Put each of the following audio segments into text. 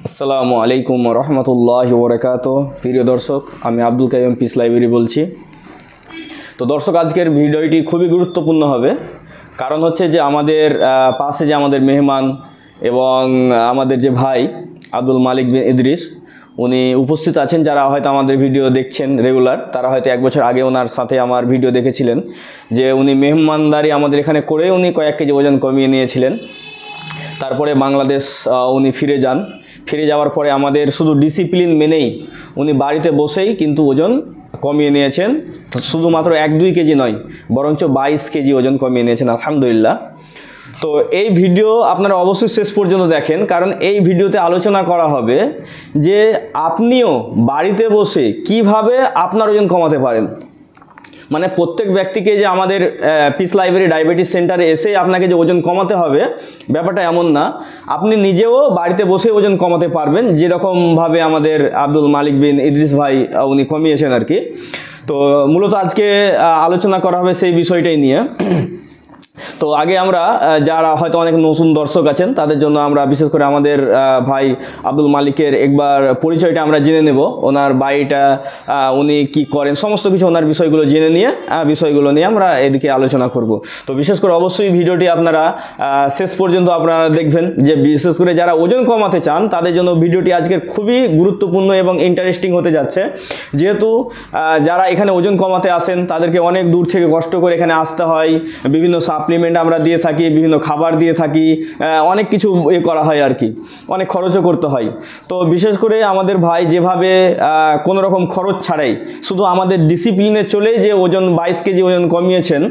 আসসালামু আলাইকুম রহমতুল্লাহি ওয়া বারাকাতুহু। প্রিয় দর্শক, আমি আব্দুল কাইয়ুম পিস লাইব্রেরি বলছি। তো দর্শক, আজকের ভিডিওটি খুবই গুরুত্বপূর্ণ হবে। কারণ হচ্ছে যে আমাদের পাশে যে আমাদের মেহমান এবং আমাদের যে ভাই আব্দুল মালিক বিন ইদ্রিস, উনি উপস্থিত আছেন। যারা হয়তো আমাদের ভিডিও দেখছেন রেগুলার, তারা হয়তো 1 বছর আগে ওনার সাথে আমার ভিডিও দেখেছিলেন যে উনি মেহমানদারি আমাদের এখানে করে উনি কয়েক কেজি ওজন কমিয়ে নিয়েছিলেন। তারপরে বাংলাদেশ উনি ফিরে যান। ফিরে যাওয়ার পরে আমাদের শুধু ডিসিপ্লিন মেনেই উনি বাড়িতে বসেই কিন্তু ওজন কমিয়ে নিয়েছেন। শুধুমাত্র 1-2 কেজি নয়, বরঞ্চ 22 কেজি ওজন কমিয়ে নিয়েছেন, আলহামদুলিল্লাহ। তো এই ভিডিও আপনারা অবশ্যই শেষ পর্যন্ত দেখেন, কারণ এই ভিডিওতে আলোচনা করা হবে যে আপনিও বাড়িতে বসে কিভাবে আপনার ওজন কমাতে পারেন। মানে প্রত্যেক ব্যক্তিকে যে আমাদের পিস লাইব্রেরি ডায়াবেটিস সেন্টারে এসে আপনাকে যে ওজন কমাতে হবে, ব্যাপারটা এমন না। আপনি নিজেও বাড়িতে বসে ওজন কমাতে পারবেন, যেরকমভাবে আমাদের আব্দুল মালিক বিন ইদ্রিস ভাই উনি কমিয়েছেন আর কি। তো মূলত আজকে আলোচনা করা হবে সেই বিষয়টাই নিয়ে। তো আগে আমরা যারা হয়তো অনেক নতুন দর্শক আছেন তাদের জন্য আমরা বিশেষ করে আমাদের ভাই আব্দুল মালিকের একবার পরিচয়টা আমরা জেনে নেব। ওনার বাড়িটা, উনি কি করেন, সমস্ত কিছু ওনার বিষয়গুলো জেনে নিয়ে আমরা এদিকে আলোচনা করব। তো বিশেষ করে অবশ্যই ভিডিওটি আপনারা শেষ পর্যন্ত আপনারা দেখবেন, যে বিশেষ করে যারা ওজন কমাতে চান তাদের জন্য ভিডিওটি আজকের খুবই গুরুত্বপূর্ণ এবং ইন্টারেস্টিং হতে যাচ্ছে। যেহেতু যারা এখানে ওজন কমাতে আসেন তাদেরকে অনেক দূর থেকে কষ্ট করে এখানে আসতে হয়, বিভিন্ন সাপ্লিমেন্ট আমরা দিয়ে থাকি, বিভিন্ন খাবার দিয়ে থাকি, অনেক কিছু করা হয় আর কি, অনেক খরচও করতে হয়। তো বিশেষ করে আমাদের ভাই যেভাবে কোনো রকম খরচ ছাড়াই শুধু আমাদের ডিসিপ্লিনে চলেই যে ওজন 22 কেজি ওজন কমিয়েছেন,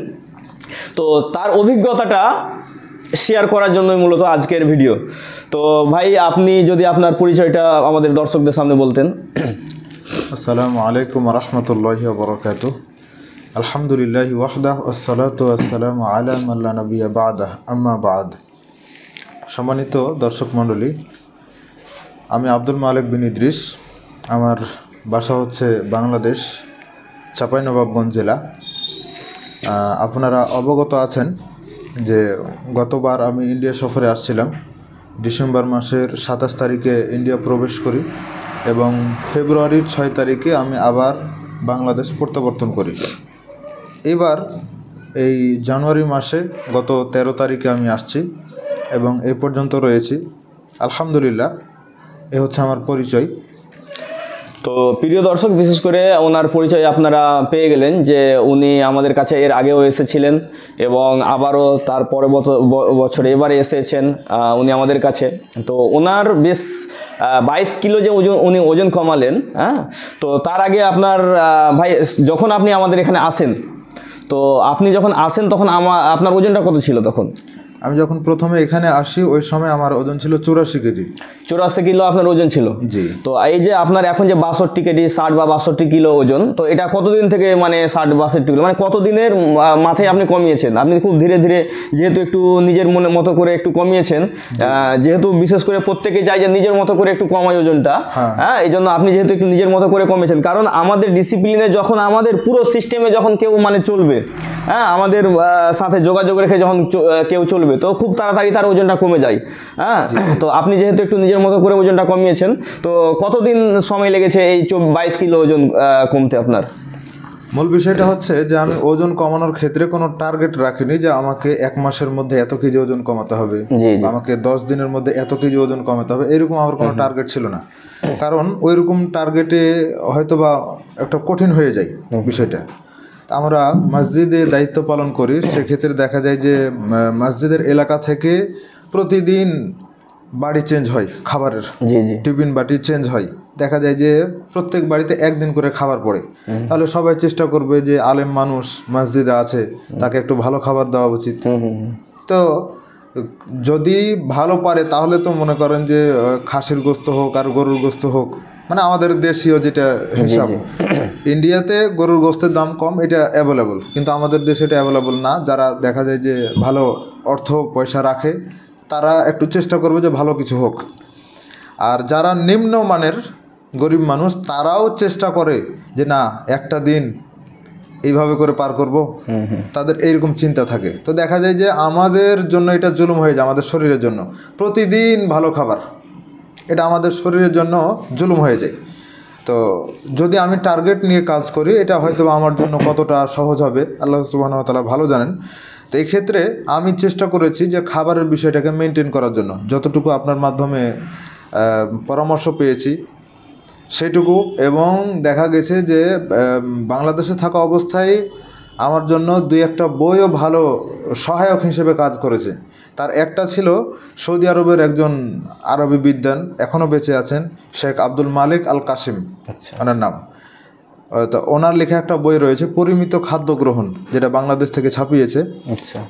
তো তার অভিজ্ঞতাটা শেয়ার করার জন্যই মূলত আজকের ভিডিও। তো ভাই, আপনি যদি আপনার পরিচয়টা আমাদের দর্শকদের সামনে বলতেন। আসসালামু আলাইকুম রহমতুল্লাহি ওয়া বারাকাতুহু। আলহামদুলিল্লাহি ওয়াহদাহ ওয়াসসালাতু ওয়াসসালামু আলা মান লা নাবিয়্যা বা'দাহ, আম্মা বা'দ। সম্মানিত দর্শক মণ্ডলী, আমি আব্দুল মালিক বিন ইদ্রিস। আমার বাসা হচ্ছে বাংলাদেশ, চাঁপাইনবাবগঞ্জ জেলা। আপনারা অবগত আছেন যে গতবার আমি ইন্ডিয়া সফরে আসছিলাম। ডিসেম্বর মাসের 27 তারিখে ইন্ডিয়া প্রবেশ করি এবং ফেব্রুয়ারির 6 তারিখে আমি আবার বাংলাদেশ প্রত্যাবর্তন করি। এবার এই জানুয়ারি মাসে গত 13 তারিখে আমি আসছি এবং এই পর্যন্ত রয়েছি, আলহামদুলিল্লাহ। এ হচ্ছে আমার পরিচয়। তো প্রিয় দর্শক, বিশেষ করে ওনার পরিচয় আপনারা পেয়ে গেলেন যে উনি আমাদের কাছে এর আগেও এসেছিলেন এবং আবারও তার পরে বছর এবারে এসেছেন উনি আমাদের কাছে। তো ওনার বেশ 22 কিলো যে উনি ওজন কমালেন। তো তার আগে আপনার ভাই, যখন আপনি আমাদের এখানে আসেন, তো আপনি যখন আসেন তখন আপনার ওজনটা কত ছিল তখন? আমি যখন প্রথমে এখানে আসি ওই সময় আমার ওজন ছিল 84 কেজি। 84 কিলো আপনার ওজন ছিল? জি। তো এই যে আপনার এখন যে 62 কেজি, 60 বা 62 কিলো ওজন, তো এটা কতদিন থেকে, মানে 60-62 কিলো মানে কতদিনের মাথায় আপনি কমিয়েছেন? আপনি খুব ধীরে ধীরে, যেহেতু একটু নিজের মতো করে একটু কমিয়েছেন, যেহেতু বিশেষ করে প্রত্যেকে চাই যে নিজের মতো করে একটু কমাই ওজনটা, এই জন্য আপনি যেহেতু একটু নিজের মতো করে কমিয়েছেন। কারণ আমাদের ডিসিপ্লিনে যখন, আমাদের পুরো সিস্টেমে যখন কেউ মানে চলবে, আমাদের সাথে যোগাযোগ রেখে যখন কেউ চলবে, তো খুব তাড়াতাড়ি তার ওজনটা কমে যায়। তো আপনি যেহেতু একটু নিজের মতো করে ওজনটা কমিয়েছেন, তো কতদিন সময় লেগেছে এই 22 কিলো ওজন কমতে আপনার? মূল বিষয়টা হচ্ছে যে আমি ওজন কমানোর ক্ষেত্রে কোনো টার্গেট রাখিনি যে আমাকে 1 মাসের মধ্যে এত কেজি ওজন কমাতে হবে, আমাকে 10 দিনের মধ্যে এত কেজি ওজন কমাতে হবে, এরকম আমার কোনো টার্গেট ছিল না। কারণ ওইরকম টার্গেটে হয়তোবা একটা কঠিন হয়ে যায় বিষয়টা। আমরা মসজিদে দায়িত্ব পালন করি, সেক্ষেত্রে দেখা যায় যে মসজিদের এলাকা থেকে প্রতিদিন বাড়ি চেঞ্জ হয়, খাবারের টিফিন বাটি চেঞ্জ হয়। দেখা যায় যে প্রত্যেক বাড়িতে একদিন করে খাবার পড়ে। তাহলে সবাই চেষ্টা করবে যে আলেম মানুষ মসজিদে আছে, তাকে একটু ভালো খাবার দেওয়া উচিত। তো যদি ভালো পারে তাহলে তো মনে করেন যে খাসির গোস্ত হোক আর গরুর গোস্ত হোক, মানে আমাদের দেশীয় যেটা হিসাব, ইন্ডিয়াতে গরুর গোস্তের দাম কম, এটা অ্যাভেলেবল, কিন্তু আমাদের দেশে এটা অ্যাভেলেবল না। যারা দেখা যায় যে ভালো অর্থ পয়সা রাখে তারা একটু চেষ্টা করবে যে ভালো কিছু হোক। আর যারা নিম্নমানের গরিব মানুষ তারাও চেষ্টা করে যে না, একটা দিন এইভাবে করে পার করব, তাদের এইরকম চিন্তা থাকে। তো দেখা যায় যে আমাদের জন্য এটা জুলুম হয়ে যায়, আমাদের শরীরের জন্য প্রতিদিন ভালো খাবার, এটা আমাদের শরীরের জন্য জুলুম হয়ে যায়। তো যদি আমি টার্গেট নিয়ে কাজ করি এটা হয়তো আমার জন্য কতটা সহজ হবে আল্লাহ সুবহানাহু ওয়া তাআলা ভালো জানেন। তো এই ক্ষেত্রে আমি চেষ্টা করেছি যে খাবারের বিষয়টাকে মেনটেন করার জন্য যতটুকু আপনার মাধ্যমে পরামর্শ পেয়েছি সেটুকু, এবং দেখা গেছে যে বাংলাদেশে থাকা অবস্থায় আমার জন্য দুই একটা বইও ভালো সহায়ক হিসেবে কাজ করেছে। তার একটা ছিল সৌদি আরবের একজন আরবি বিদ্বান, এখনও বেঁচে আছেন, শেখ আব্দুল মালিক আল কাসিম ওনার নাম। তো ওনার লেখা একটা বই রয়েছে পরিমিত খাদ্য গ্রহণ, যেটা বাংলাদেশ থেকে ছাপিয়েছে।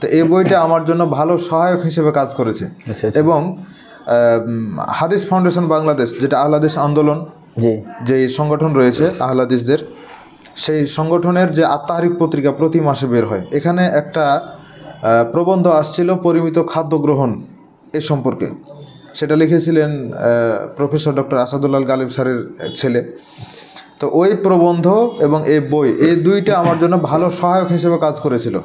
তো এই বইটা আমার জন্য ভালো সহায়ক হিসেবে কাজ করেছে। এবং হাদিস ফাউন্ডেশন বাংলাদেশ, যেটা আহলাদিস আন্দোলন যে সংগঠন রয়েছে আহলাদিসদের, সেই সংগঠনের যে আত্মাহারিক পত্রিকা প্রতি মাসে বের হয়, এখানে একটা প্রবন্ধ আসছিল পরিমিত খাদ্য গ্রহণ এ সম্পর্কে। সেটা লিখেছিলেন প্রফেসর ডক্টর আসাদুল্লাহ গালিব স্যারের ছেলে। তো ওই প্রবন্ধ এবং এই বই, এই দুইটা আমার জন্য ভালো সহায়ক হিসেবে কাজ করেছিল।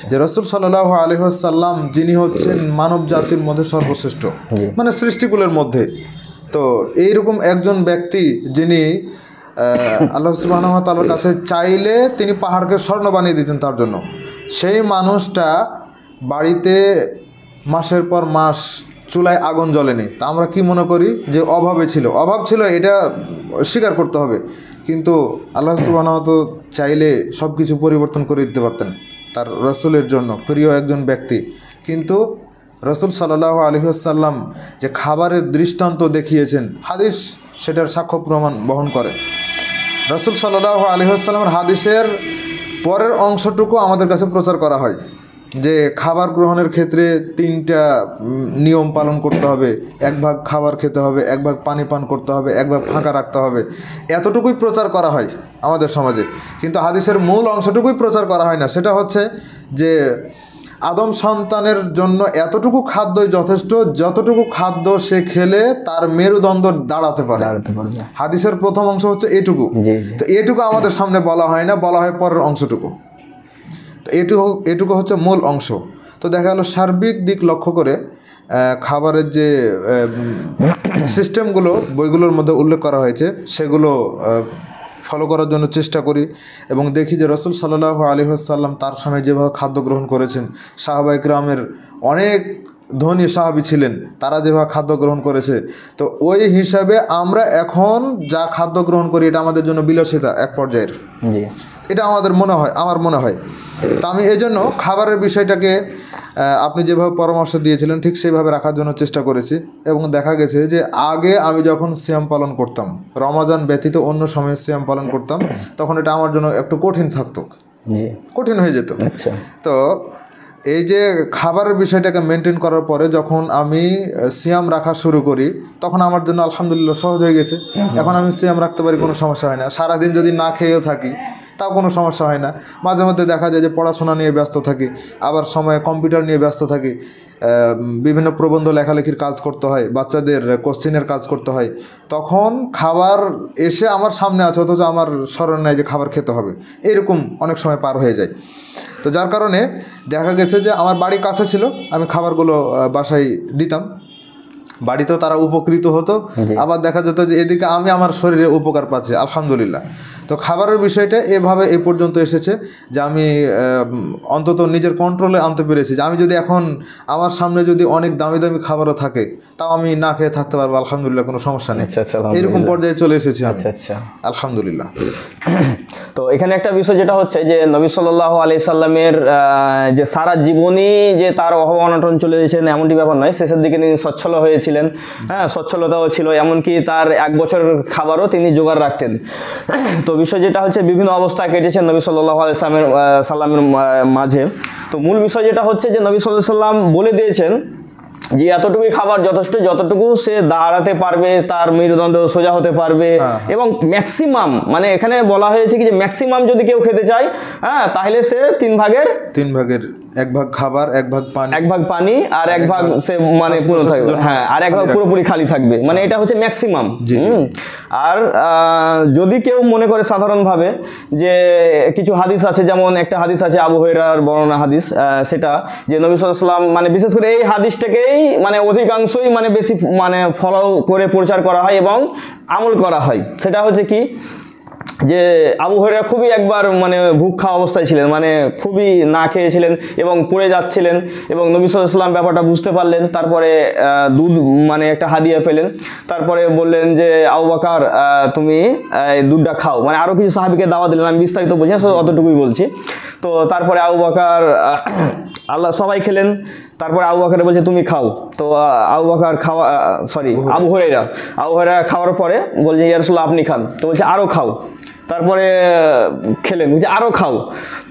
যে রাসূল সাল্লাল্লাহু আলাইহি ওয়াসাল্লাম যিনি হচ্ছেন মানব জাতির মধ্যে সর্বশ্রেষ্ঠ, মানে সৃষ্টিকুলের মধ্যে, তো এইরকম একজন ব্যক্তি যিনি আল্লাহ সুবহানাহু ওয়া তাআলার কাছে চাইলে তিনি পাহাড়কে স্বর্ণ বানিয়ে দিতেন তার জন্য, সেই মানুষটা বাড়িতে মাসের পর মাস চুলায় আগুন জ্বলেনি। তা আমরা কি মনে করি যে অভাব ছিল, এটা স্বীকার করতে হবে। কিন্তু আল্লাহ সুবহানাহু ওয়া তাআলা চাইলে সব কিছু পরিবর্তন করে দিতে পারতেন তার রাসূলের জন্য, প্রিয় একজন ব্যক্তি। কিন্তু রাসূল সাল্লাল্লাহু আলাইহি ওয়াসাল্লাম যে খাবারের দৃষ্টান্ত দেখিয়েছেন, হাদিস সেটার সাক্ষ্য প্রমাণ বহন করে। রাসূল সাল্লাল্লাহু আলাইহি ওয়াসাল্লামের হাদিসের পরের অংশটুকু আমাদের কাছে প্রচার করা হয় যে খাবার গ্রহণের ক্ষেত্রে 3টা নিয়ম পালন করতে হবে, 1 ভাগ খাবার খেতে হবে, 1 ভাগ পানি পান করতে হবে, 1 ভাগ ফাঁকা রাখতে হবে, এতটুকুই প্রচার করা হয় আমাদের সমাজে। কিন্তু হাদিসের মূল অংশটুকুই প্রচার করা হয় না। সেটা হচ্ছে যে আদম সন্তানের জন্য এতটুকু খাদ্যই যথেষ্ট, যতটুকু খাদ্য সে খেলে তার মেরুদণ্ড দাঁড়াতে পারে। হাদিসের প্রথম অংশ হচ্ছে এটুকু। তো এটুকু আমাদের সামনে বলা হয় না, বলা হয় পরের অংশটুকু। তো এটুকু হচ্ছে মূল অংশ। তো দেখা গেল সার্বিক দিক লক্ষ্য করে খাবারের যে সিস্টেমগুলো বইগুলোর মধ্যে উল্লেখ করা হয়েছে সেগুলো ফলো করার জন্য চেষ্টা করি, এবং দেখি যে রাসূল সাল্লাল্লাহু আলাইহি ওয়াসাল্লাম তার সময় যেভাবে খাদ্য গ্রহণ করেছেন, সাহাবায়ে কিরামের অনেক ধনী সাহাবী ছিলেন, তারা যেভাবে খাদ্য গ্রহণ করেছে, তো ওই হিসাবে আমরা এখন যা খাদ্য গ্রহণ করি এটা আমাদের জন্য বিলাসিতা এক পর্যায়ের। এটা আমার মনে হয়। তা আমি এই জন্য খাবারের বিষয়টাকে আপনি যেভাবে পরামর্শ দিয়েছিলেন ঠিক সেইভাবে রাখার জন্য চেষ্টা করেছি। এবং দেখা গেছে যে আগে আমি যখন সিয়াম পালন করতাম, রমাজান ব্যতীত অন্য সময়ে সিয়াম পালন করতাম, তখন এটা আমার জন্য একটু কঠিন হয়ে যেত। তো এই যে খাবারের বিষয়টাকে মেনটেন করার পরে যখন আমি সিয়াম রাখা শুরু করি, তখন আমার জন্য আলহামদুলিল্লাহ সহজ হয়ে গেছে। এখন আমি সিয়াম রাখতে পারি, কোনো সমস্যা হয় না। সারাদিন যদি না খেয়েও থাকি তাও কোনো সমস্যা হয় না। মাঝে মধ্যে দেখা যায় যে পড়াশোনা নিয়ে ব্যস্ত থাকি, আবার সময়ে কম্পিউটার নিয়ে ব্যস্ত থাকি, বিভিন্ন প্রবন্ধ লেখালেখির কাজ করতে হয়, বাচ্চাদের কোশ্চেনের কাজ করতে হয়, তখন খাবার এসে আমার সামনে আছে অথচ আমার স্মরণ নেই যে খাবার খেতে হবে, এরকম অনেক সময় পার হয়ে যায়। তো যার কারণে দেখা গেছে যে আমার বাড়ি কাছে ছিল, আমি খাবারগুলো বাসায় দিতাম, বাড়িতেও তারা উপকৃত হতো, আবার দেখা যেত যে এদিকে আমি আমার শরীরে উপকার পাচ্ছি আলহামদুলিল্লাহ। তো খাবারের বিষয়টা এভাবে এই পর্যন্ত এসেছে যে আমি অন্তত নিজের কন্ট্রোলে আনতে পেরেছি যে আমি যদি এখন আমার সামনে যদি অনেক দামি দামি খাবারও থাকে তাও আমি না খেয়ে থাকতে পারবো আলহামদুলিল্লাহ, কোনো সমস্যা নেই। এরকম পর্যায়ে চলে এসেছি আলহামদুলিল্লাহ। তো এখানে একটা বিষয় যেটা হচ্ছে যে নবী সাল্লাল্লাহু আলাইহি সাল্লামের যে সারা জীবনই যে তার অভাব অনটন চলে এসেছেন এমনটি ব্যাপার নয়, শেষের দিকে তিনি সচ্ছল হয়েছিলেন, হ্যাঁ সচ্ছলতাও ছিল, এমনকি তার 1 বছর খাবারও তিনি জোগাড় রাখতেন। তো বিষয় যেটা হচ্ছে বিভিন্ন অবস্থা কেটেছেন নবী সাল্লাল্লাহু আলাইহি সাল্লামের মাঝে। তো মূল বিষয় যেটা হচ্ছে যে নবী সাল্লাল্লাহু আলাইহি সাল্লাম বলে দিয়েছেন যে এতটুকুই খাবার যথেষ্ট, যতটুকু সে দাঁড়াতে পারবে, তার মেরুদণ্ড সোজা হতে পারবে, এবং ম্যাক্সিমাম, মানে এখানে বলা হয়েছে কি যে ম্যাক্সিমাম যদি কেউ খেতে চায়, হ্যাঁ তাহলে সে 3 ভাগের এক ভাগ খাবার, এক ভাগ পানি আর এক ভাগ সে মানে পুরো থাকবে, হ্যাঁ, আর এক ভাগ পুরোপুরি খালি থাকবে, মানে এটা হচ্ছে ম্যাক্সিমাম। আর যদি কেউ মনে করে সাধারণভাবে যে কিছু হাদিস আছে, যেমন একটা হাদিস আছে আবু হুরায়রার বর্ণনা হাদিস, সেটা যে নবী সাল্লাল্লাহু আলাইহি ওয়াসাল্লাম মানে বিশেষ করে এই হাদিসটাকেই মানে অধিকাংশই মানে বেশি মানে ফলো করে প্রচার করা হয় এবং আমল করা হয়। সেটা হচ্ছে কি যে আবু হুরায়রা খুবই একবার মানে ভুক্ষা অবস্থায় ছিলেন, মানে খুবই না খেয়েছিলেন এবং পড়ে যাচ্ছিলেন, এবং নবী সাল্লাল্লাহু আলাইহি ওয়াসাল্লাম ব্যাপারটা বুঝতে পারলেন। তারপরে দুধ মানে একটা হাদিয়া পেলেন, তারপরে বললেন যে আবু বকর তুমি এই দুধটা খাও, মানে আরও কিছু সাহাবীকে দাওয়াত দিলেন, আমি বিস্তারিত বলছি না, শুধু অতটুকুই বলছি। তো তারপরে আবু বকর আল্লাহ সবাই খেলেন, তারপরে আবু বকর বলছে তুমি খাও। তো আবু বকর আবু হুরায়রা খাওয়ার পরে বলছে ইয়া রাসূলুল্লাহ আপনি খান। তো বলছে আরও খাও। তারপরে খেলেন, বলছে আরও খাও।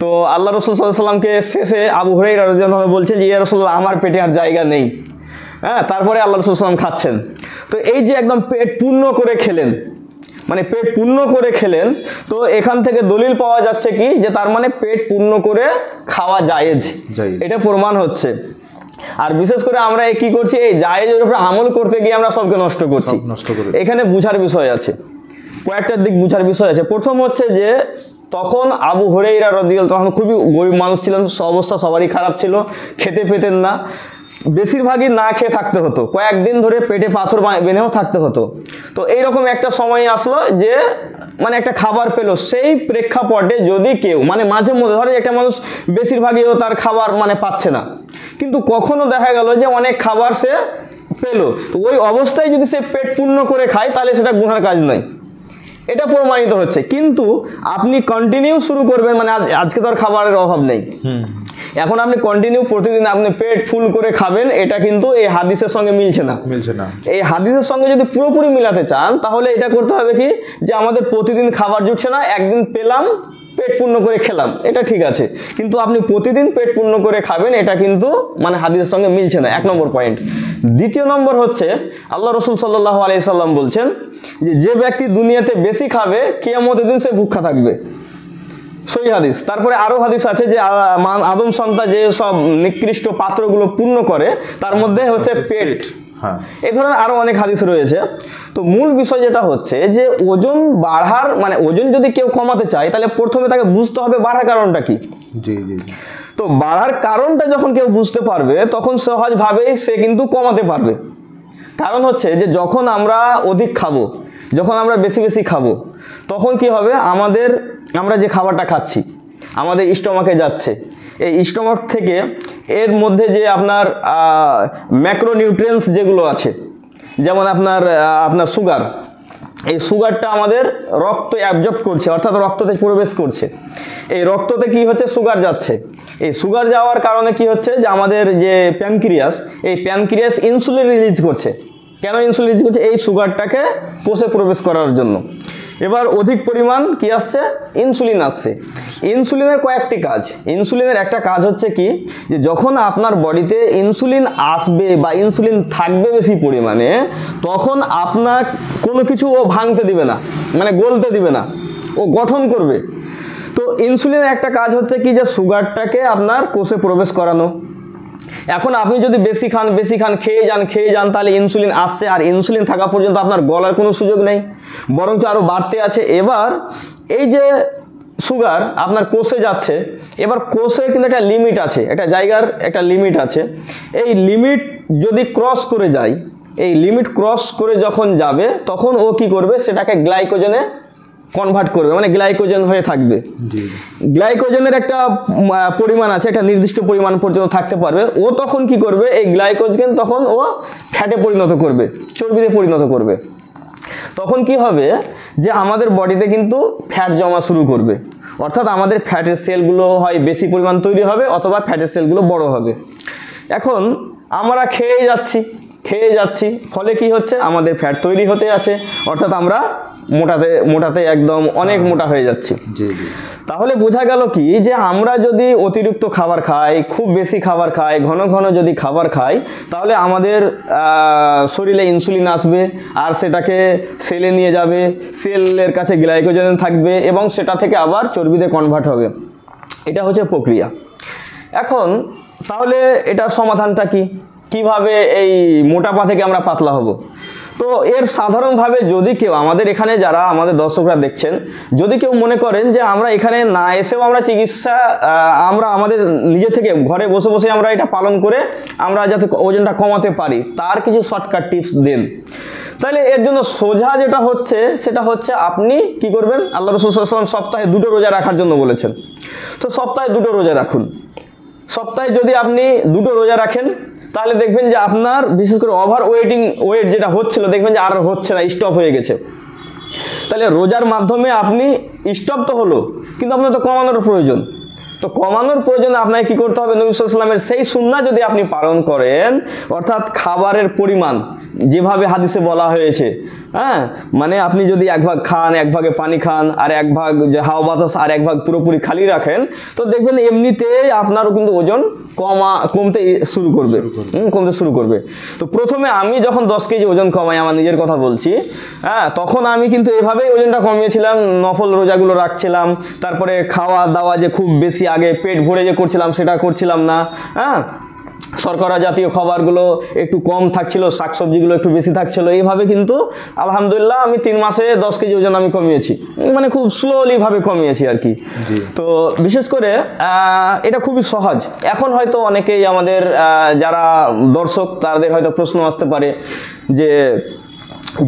তো আল্লাহ রাসূল সাল্লাল্লাহু আলাইহি ওয়াসাল্লামকে শেষে আবু হুরায়রা রাদিয়াল্লাহু আনহু বলছে যে ইয়া রাসূলুল্লাহ আমার পেটে আর জায়গা নেই। হ্যাঁ, তারপরে আল্লাহ রাসূল সাল্লাল্লাহু আলাইহি ওয়াসাল্লাম খাচ্ছেন। তো এই যে একদম পেট পূর্ণ করে খেলেন, মানে পেট পূর্ণ করে খেলেন, তো এখান থেকে দলিল পাওয়া যাচ্ছে কি যে তার মানে পেট পূর্ণ করে খাওয়া জায়েজ, এটা প্রমাণ হচ্ছে। আর বিশেষ করে আমরা কি করছি, এই জায়েজের উপরে আমল করতে গিয়ে আমরা সবকে নষ্ট করছি। এখানে বুঝার বিষয় আছে, কয়েকটা দিক বুঝার বিষয় আছে। প্রথম হচ্ছে যে তখন আবু হুরায়রা রাদিয়াল্লাহু আনহু খুবই গরিব মানুষ ছিলেন, অবস্থা সবারই খারাপ ছিল, খেতে পেতেন না, বেশিরভাগই না খেয়ে থাকতে হতো, কয়েকদিন ধরে পেটে পাথর বেঁধেও থাকতে হতো। তো এইরকম একটা সময় আসলো যে মানে একটা খাবার পেলো, সেই প্রেক্ষাপটে যদি কেউ মানে মাঝে মধ্যে ধরেন একটা মানুষ বেশিরভাগই তার খাবার মানে পাচ্ছে না, কিন্তু কখনো দেখা গেল যে অনেক খাবার সে পেলো, তো ওই অবস্থায় যদি সে পেট পূর্ণ করে খায় তাহলে সেটা গুনার কাজ নয়, এটা প্রমাণিত হচ্ছে। কিন্তু আপনি কন্টিনিউ শুরু করবেন, মানে আজকে তো আর খাবারের অভাব নেই, এখন আপনি কন্টিনিউ প্রতিদিন আপনি পেট ফুল করে খাবেন, এটা কিন্তু এই হাদিসের সঙ্গে মিলছে না। এই হাদিসের সঙ্গে যদি পুরোপুরি মিলাতে চান তাহলে এটা করতে হবে কি যে আমাদের প্রতিদিন খাবার জুটছে না, একদিন পেলাম পেট পূর্ণ করে খেলাম, এটা ঠিক আছে, কিন্তু আপনি প্রতিদিন পেট পূর্ণ করে খাবেন, এটা কিন্তু মানে হাদিসের সঙ্গে মিলছে না, 1 নম্বর পয়েন্ট। দ্বিতীয় নম্বর হচ্ছে আল্লাহ রাসূল সাল্লাল্লাহু আলাইহি সাল্লাম বলছেন যে ব্যক্তি দুনিয়াতে বেশি খাবে কিয়ামতের দিন সে ভুক্ষা থাকবে, সহি হাদিস। তারপরে আরও হাদিস আছে যে আদম সন্তান যে সব নিকৃষ্ট পাত্রগুলো পূর্ণ করে তার মধ্যে হচ্ছে পেট, এই ধরনের আরও অনেক হাদিস রয়েছে। তো মূল বিষয় যেটা হচ্ছে যে ওজন বাড়ার মানে ওজন যদি কেউ কমাতে চায় তাহলে প্রথমে তাকে বুঝতে হবে বাড়ার কারণটা কি। তো বাড়ার কারণটা যখন কেউ বুঝতে পারবে তখন সহজভাবেই সে কিন্তু কমাতে পারবে। কারণ হচ্ছে যে যখন আমরা অধিক খাবো, যখন আমরা বেশি বেশি খাবো, তখন কি হবে আমরা যে খাবারটা খাচ্ছি আমাদের স্টমাকে যাচ্ছে, এই স্টমাক থেকে এর মধ্যে যে আপনার ম্যাক্রোনিউট্রিয়েন্টস যেগুলো আছে, যেমন আপনার সুগার, এই সুগারটা আমাদের রক্ত অ্যাবজর্ব করছে, অর্থাৎ রক্ততে প্রবেশ করছে। এই রক্ততে কি হচ্ছে, সুগার যাচ্ছে। এই সুগার যাওয়ার কারণে কি হচ্ছে যে আমাদের যে প্যানক্রিয়াস, এই প্যানক্রিয়াস ইনসুলিন রিলিজ করছে। কেন ইনসুলিন রিলিজ করছে? এই সুগারটাকে কোষে প্রবেশ করার জন্য। এবার অধিক পরিমাণ কি আসছে, ইনসুলিন আসছে। ইনসুলিনের কয়েকটি কাজ। ইনসুলিনের একটা কাজ হচ্ছে কি যে যখন আপনার বডিতে ইনসুলিন আসবে বা ইনসুলিন থাকবে বেশি পরিমাণে, তখন আপনার কোনো কিছু ও ভাঙতে দিবে না, মানে গলতে দিবে না, ও গঠন করবে। তো ইনসুলিনের একটা কাজ হচ্ছে কি যে সুগারটাকে আপনার কোষে প্রবেশ করানো। এখন আপনি যদি বেশি খান খেয়ে যান তাহলে ইনসুলিন আসছে, আর ইনসুলিন থাকা পর্যন্ত আপনার গলার কোনো সুযোগ নেই, বরঞ্চ আরও বাড়তে আছে। এবার এই যে সুগার আপনার কোষে যাচ্ছে, এবার কোষে কিন্তু একটা লিমিট আছে, একটা জায়গার একটা লিমিট আছে। এই লিমিট যদি ক্রস করে যায়, এই লিমিট ক্রস করে যখন যাবে তখন ও কি করবে, সেটাকে গ্লাইকোজেনে কনভার্ট করবে, মানে গ্লাইকোজেন হয়ে থাকবে। গ্লাইকোজেনের একটা পরিমাণ আছে, একটা নির্দিষ্ট পরিমাণ পর্যন্ত থাকতে পারবে। ও তখন কি করবে, এই গ্লাইকোজেন তখন ও ফ্যাটে পরিণত করবে, চর্বিতে পরিণত করবে। তখন কি হবে যে আমাদের বডিতে কিন্তু ফ্যাট জমা শুরু করবে, অর্থাৎ আমাদের ফ্যাটের সেলগুলো হয় বেশি পরিমাণ তৈরি হবে অথবা ফ্যাটের সেলগুলো বড় হবে। এখন আমরা খেয়ে যাচ্ছি, ফলে কি হচ্ছে, আমাদের ফ্যাট তৈরি হতে আছে, অর্থাৎ আমরা মোটাতে একদম অনেক মোটা হয়ে যাচ্ছি। তাহলে বোঝা গেল কি যে আমরা যদি অতিরিক্ত খাবার খাই, খুব বেশি খাবার খাই, ঘন ঘন যদি খাবার খাই, তাহলে আমাদের শরীরে ইনসুলিন আসবে, আর সেটাকে সেলে নিয়ে যাবে, সেলের কাছে গ্লাইকোজেন থাকবে এবং সেটা থেকে আবার চর্বিতে কনভার্ট হবে। এটা হচ্ছে প্রক্রিয়া। এখন তাহলে এটা সমাধানটা কি, কিভাবে এই মোটাপা থেকে আমরা পাতলা হব? তো এর সাধারণভাবে যদি কেউ আমাদের এখানে যারা আমাদের দর্শকরা দেখছেন, যদি কেউ মনে করেন যে আমরা এখানে না এসেও আমরা চিকিৎসা আমরা আমাদের নিজে থেকে ঘরে বসে বসে আমরা এটা পালন করে আমরা যাতে ওজনটা কমাতে পারি, তার কিছু শর্টকাট টিপস দেন, তাহলে এর জন্য সোজা যেটা হচ্ছে সেটা হচ্ছে আপনি কি করবেন, আল্লাহ রাসূল সাল্লাল্লাহু আলাইহি ওয়াসাল্লাম সপ্তাহে 2টো রোজা রাখার জন্য বলেছেন। তো সপ্তাহে 2টো রোজা রাখুন। সপ্তাহে যদি আপনি 2টো রোজা রাখেন তাহলে দেখবেন যে আপনার বিশেষ করে ওভার ওয়েট যেটা হচ্ছিল দেখবেন যে আর হচ্ছে না, স্টপ হয়ে গেছে। তাহলে রোজার মাধ্যমে আপনি স্টপ তো হলো, কিন্তু আপনার তো কমানোর প্রয়োজন। তো কমানোর প্রয়োজনে আপনাকে কী করতে হবে, নবী সাল্লাল্লাহু আলাইহি ওয়াসাল্লামের সেই সুন্নাহ যদি আপনি পালন করেন, অর্থাৎ খাবারের পরিমাণ যেভাবে হাদিসে বলা হয়েছে, হ্যাঁ, মানে আপনি যদি 1 ভাগ খান, 1 ভাগে পানি খান, আর 1 ভাগ যে হাওয়া বাতাস আর 1 ভাগ পুরোপুরি খালি রাখেন, তো দেখবেন এমনিতেই আপনারও কিন্তু ওজন কমতে শুরু করবে। তো প্রথমে আমি যখন 10 কেজি ওজন কমাই, আমার নিজের কথা বলছি, হ্যাঁ, তখন আমি কিন্তু এভাবেই ওজনটা কমিয়েছিলাম, নফল রোজাগুলো রাখছিলাম, তারপরে খাওয়া দাওয়া যে খুব বেশি আগে পেট ভরে যে করছিলাম সেটা করছিলাম না, হ্যাঁ, শর্করা জাতীয় খাবারগুলো একটু কম থাকছিল, শাকসবজিগুলো একটু বেশি থাকছিল, এইভাবে কিন্তু আলহামদুলিল্লাহ আমি 3 মাসে 10 কেজি ওজন আমি কমিয়েছি, মানে খুব স্লোলিভাবে কমিয়েছি আর কি। তো বিশেষ করে এটা খুবই সহজ। এখন হয়তো অনেকেই আমাদের যারা দর্শক তাদের হয়তো প্রশ্ন আসতে পারে যে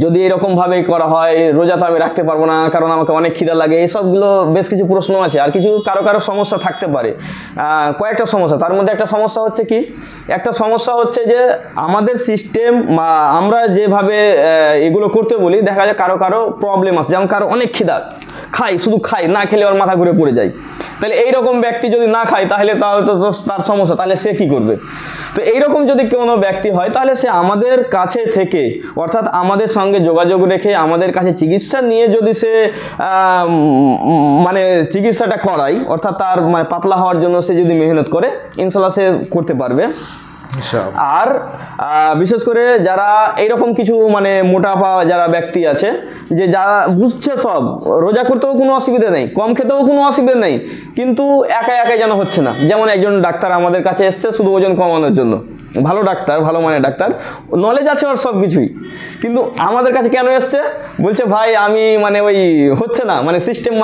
যদি এরকমভাবে করা হয় রোজা তো আমি রাখতে পারবো না, কারণ আমাকে অনেক খিদা লাগে, এইসবগুলো বেশ কিছু প্রশ্ন আছে। আর কিছু কারো সমস্যা থাকতে পারে, কয়েকটা সমস্যা। তার মধ্যে একটা সমস্যা হচ্ছে কি, একটা সমস্যা হচ্ছে যে আমাদের সিস্টেম আমরা যেভাবে এগুলো করতে বলি, দেখা যায় কারো প্রবলেম আছে, যেমন কারো অনেক খিদা, শুধু খাই, না খেলে ওর মাথা ঘুরে পড়ে যায়। তাহলে এইরকম ব্যক্তি যদি না খায় তাহলে তো তার সমস্যা, তাহলে সে কি করবে? তো এইরকম যদি কোনো ব্যক্তি হয় তাহলে সে আমাদের কাছে থেকে, অর্থাৎ আমাদের সঙ্গে যোগাযোগ রেখে আমাদের কাছে চিকিৎসা নিয়ে যদি সে মানে চিকিৎসাটা করায়, অর্থাৎ তার পাতলা হওয়ার জন্য সে যদি মেহনত করে, ইনশাল্লাহ সে করতে পারবে। আর বিশেষ করে যারা এইরকম কিছু মানে মোটাপা যারা ব্যক্তি আছে, যে যারা বুঝছে সব, রোজা করতেও কোনো অসুবিধা নেই, কম খেতেও কোনো অসুবিধা নেই, কিন্তু একা যেন হচ্ছে না। যেমন একজন ডাক্তার আমাদের কাছে এসছে শুধু ওজন কমানোর জন্য, ভালো ডাক্তার, ভালো মানের ডাক্তার, নলেজ আছে ওর সব কিছুই, কিন্তু আমাদের কাছে কেন এসছে? বলছে ভাই আমি মানে ওই হচ্ছে না, মানে সিস্টেম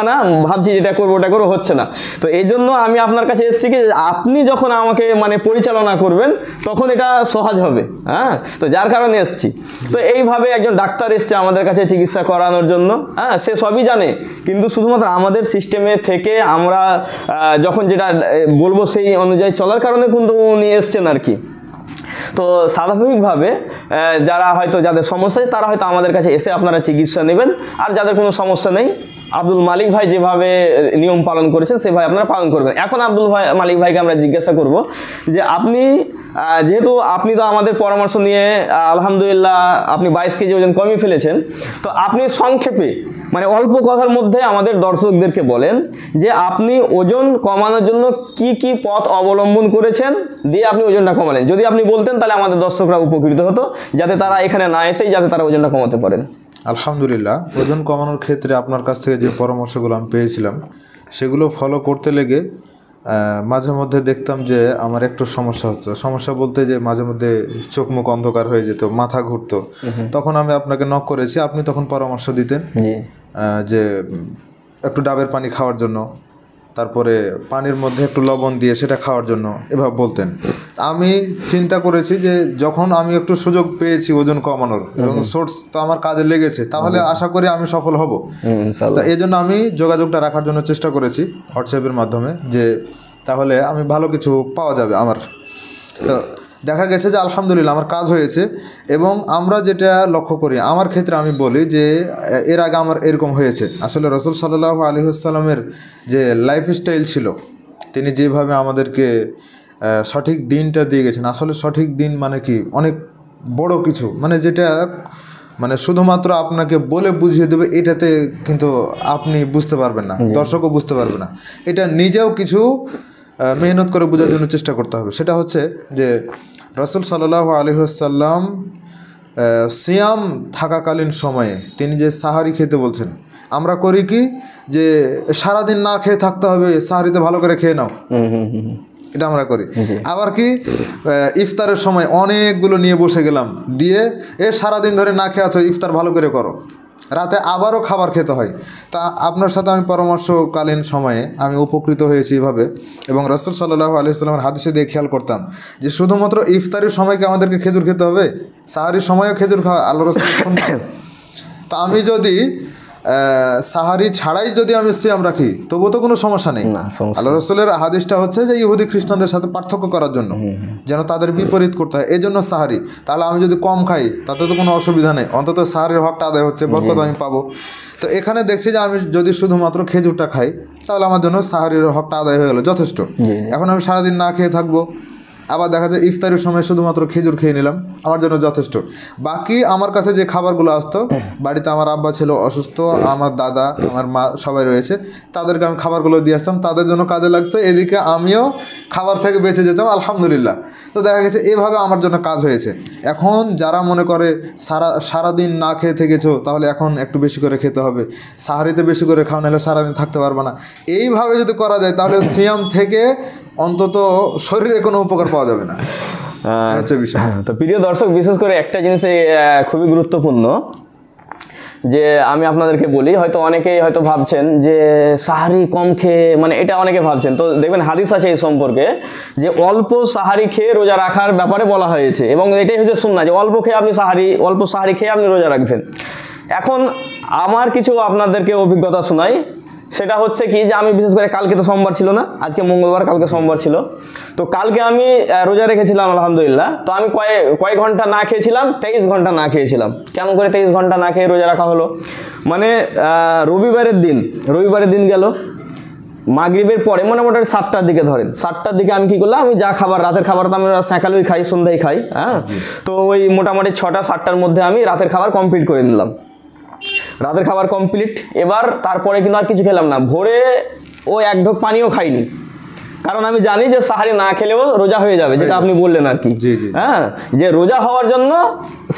ভাবছি যেটা করবো ওটা করবো, হচ্ছে না। তো এই জন্য আমি আপনার কাছে এসেছি কি আপনি যখন আমাকে মানে পরিচালনা করবেন তখন এটা সহজ হবে, হ্যাঁ, তো যার কারণে এসেছি। তো এইভাবে একজন ডাক্তার এসছে আমাদের কাছে চিকিৎসা করানোর জন্য, হ্যাঁ, সে সবই জানে, কিন্তু শুধুমাত্র আমাদের সিস্টেমে থেকে আমরা যখন যেটা বলবো সেই অনুযায়ী চলার কারণে কিন্তু উনি এসছেন আর কি। তো স্বাভাবিকভাবে যারা হয়তো যাদের সমস্যা তারা হয়তো আমাদের কাছে এসে আপনারা চিকিৎসা নেবেন, আর যাদের কোনো সমস্যা নেই আব্দুল মালিক ভাই যেভাবে নিয়ম পালন করেছেন সেভাবে আপনারা পালন করবেন। এখন আব্দুল মালিক ভাইকে আমরা জিজ্ঞাসা করব যে আপনি যেহেতু আপনি তো আমাদের পরামর্শ নিয়ে আলহামদুলিল্লাহ আপনি 22 কেজি ওজন কমিয়ে ফেলেছেন, তো আপনি সংক্ষেপে মানে অল্প কথার মধ্যে আমাদের দর্শকদেরকে বলেন যে আপনি ওজন কমানোর জন্য কি কি পথ অবলম্বন করেছেন, দিয়ে আপনি ওজনটা কমালেন। যদি আপনি বলতেন তাহলে আমাদের দর্শকরা উপকৃত হতো, যাতে তারা এখানে না এসেই যাতে তারা ওজনটা কমাতে পারেন। আলহামদুলিল্লাহ, ওজন কমানোর ক্ষেত্রে আপনার কাছ থেকে যে পরামর্শগুলো আমি পেয়েছিলাম সেগুলো ফলো করতে লেগে মাঝে মধ্যে দেখতাম যে আমার একটু সমস্যা হতো। সমস্যা বলতে যে মাঝে মধ্যে চোখ মুখ অন্ধকার হয়ে যেত, মাথা ঘুরতো। তখন আমি আপনাকে নক করেছি, আপনি তখন পরামর্শ দিতেন যে একটু ডাবের পানি খাওয়ার জন্য, তারপরে পানির মধ্যে একটু লবণ দিয়ে সেটা খাওয়ার জন্য, এভাবে বলতেন। আমি চিন্তা করেছি যে যখন আমি একটু সুযোগ পেয়েছি ওজন কমানোর এবং সোর্স তো আমার কাজে লেগেছে, তাহলে আশা করি আমি সফল হব। তা এই জন্য আমি যোগাযোগটা রাখার জন্য চেষ্টা করেছি হোয়াটসঅ্যাপের মাধ্যমে, যে তাহলে আমি ভালো কিছু পাওয়া যাবে আমার। তো দেখা গেছে যে আলহামদুলিল্লাহ আমার কাজ হয়েছে। এবং আমরা যেটা লক্ষ্য করি, আমার ক্ষেত্রে আমি বলি যে এর আগে আমার এরকম হয়েছে। আসলে রাসূল সাল্লাল্লাহু আলাইহি ওয়াসাল্লামের যে লাইফস্টাইল ছিল, তিনি যেভাবে আমাদেরকে সঠিক দিনটা দিয়ে গেছেন, আসলে সঠিক দিন মানে কি অনেক বড় কিছু, মানে যেটা মানে শুধুমাত্র আপনাকে বলে বুঝিয়ে দেবে এটাতে কিন্তু আপনি বুঝতে পারবেন না, দর্শকও বুঝতে পারবে না। এটা নিজেও কিছু মেহনত করে বোঝার জন্য চেষ্টা করতে হবে। সেটা হচ্ছে যে রাসূল সাল্লাল্লাহু আলাইহি ওয়াসাল্লাম সিয়াম থাকাকালীন সময়ে তিনি যে সাহারি খেতে বলছেন, আমরা করি কি যে সারাদিন না খেয়ে থাকতে হবে, সাহারিতে ভালো করে খেয়ে নাও, এটা আমরা করি। আবার কি ইফতারের সময় অনেকগুলো নিয়ে বসে গেলাম, দিয়ে সারাদিন ধরে না খেয়ে আছো, ইফতার ভালো করে করো, রাতে আবারও খাবার খেতে হয়। তা আপনার সাথে আমি পরামর্শকালীন সময়ে আমি উপকৃত হয়েছি এভাবে, এবং রাসূল সাল্লাল্লাহু আলাইহি ওয়াসাল্লামের হাদিসে দিয়ে খেয়াল করতাম যে শুধুমাত্র ইফতারের সময়কে আমাদেরকে খেজুর খেতে হবে, সাহারির সময়ও খেজুর খাওয়া আল্লাহ রাসূল। তা আমি যদি সাহারি ছাড়াই যদি আমি সিয়াম রাখি তবুও তো কোনো সমস্যা নেই। আল্লাহ রাসূলের হাদিসটা হচ্ছে যে ইহুদি খ্রিস্টানদের সাথে পার্থক্য করার জন্য, যেন তাদের বিপরীত করতে হয়, এই জন্য সাহারি। তাহলে আমি যদি কম খাই তাতে তো কোনো অসুবিধা নেই, অন্তত সাহারির হকটা আদায় হচ্ছে, বরকত আমি পাবো। তো এখানে দেখছি যে আমি যদি শুধুমাত্র খেজুরটা খাই তাহলে আমার জন্য সাহারির হকটা আদায় হয়ে গেল, যথেষ্ট। এখন আমি সারাদিন না খেয়ে থাকবো, আবার দেখা যায় ইফতারের সময় শুধুমাত্র খেজুর খেয়ে নিলাম, আমার জন্য যথেষ্ট। বাকি আমার কাছে যে খাবারগুলো আসতো, বাড়িতে আমার আব্বা ছিল অসুস্থ, আমার দাদা, আমার মা সবাই রয়েছে, তাদেরকে আমি খাবারগুলো দিয়ে আসতাম, তাদের জন্য কাজে লাগতো, এদিকে আমিও খাবার থেকে বেঁচে যেতাম, আলহামদুলিল্লাহ। তো দেখা গেছে এভাবে আমার জন্য কাজ হয়েছে। এখন যারা মনে করে সারাদিন না খেয়ে থেকেছো, তাহলে এখন একটু বেশি করে খেতে হবে, সাহারিতে বেশি করে খাওয়া, নাহলে সারাদিন থাকতে পারবে না, এইভাবে যদি করা যায় তাহলে সিয়াম থেকে অন্তত শরীরে কোনো উপকার পাওয়া যাবে না। তো প্রিয় দর্শক, বিশেষ করে একটা জিনিস খুবই গুরুত্বপূর্ণ, যে আমি আপনাদেরকে বলি, হয়তো অনেকেই হয়তো ভাবছেন যে সাহারি কম খেয়ে, মানে এটা অনেকে ভাবছেন, তো দেখবেন হাদিস আছে এই সম্পর্কে যে অল্প সাহারি খেয়ে রোজা রাখার ব্যাপারে বলা হয়েছে, এবং এটাই হচ্ছে সুন্নাহ যে অল্প সাহারি খেয়ে আপনি রোজা রাখবেন। এখন আমার কিছু আপনাদেরকে অভিজ্ঞতা শোনাই, সেটা হচ্ছে কি যে আমি বিশেষ করে কালকে তো সোমবার ছিল না, আজকে মঙ্গলবার, কালকে সোমবার ছিল, তো কালকে আমি রোজা রেখেছিলাম আলহামদুলিল্লাহ। তো আমি কয়েক ঘন্টা না খেয়েছিলাম, 23 ঘন্টা না খেয়েছিলাম। কেমন করে 23 ঘন্টা না খেয়ে রোজা রাখা হলো? মানে রবিবারের দিন গেল, মাগরিবের পরে মোটামুটি 7টার দিকে ধরেন, 7টার দিকে আমি কি করলাম, আমি যা খাবার, রাতের খাবার তো আমি সকালেই খাই, সন্ধ্যায় খাই, হ্যাঁ, তো ওই মোটামুটি 6টা-7টার মধ্যে আমি রাতের খাবার কমপ্লিট করে নিলাম। রাতের খাবার কমপ্লিট, এবার তারপরে কিন্তু আর কিছু খেলাম না, ভোরে ও এক ঢোক পানিও খাইনি, কারণ আমি জানি যে সাহারি না খেলেও রোজা হয়ে যাবে, যেটা আপনি বললেন আর কি, হ্যাঁ, যে রোজা হওয়ার জন্য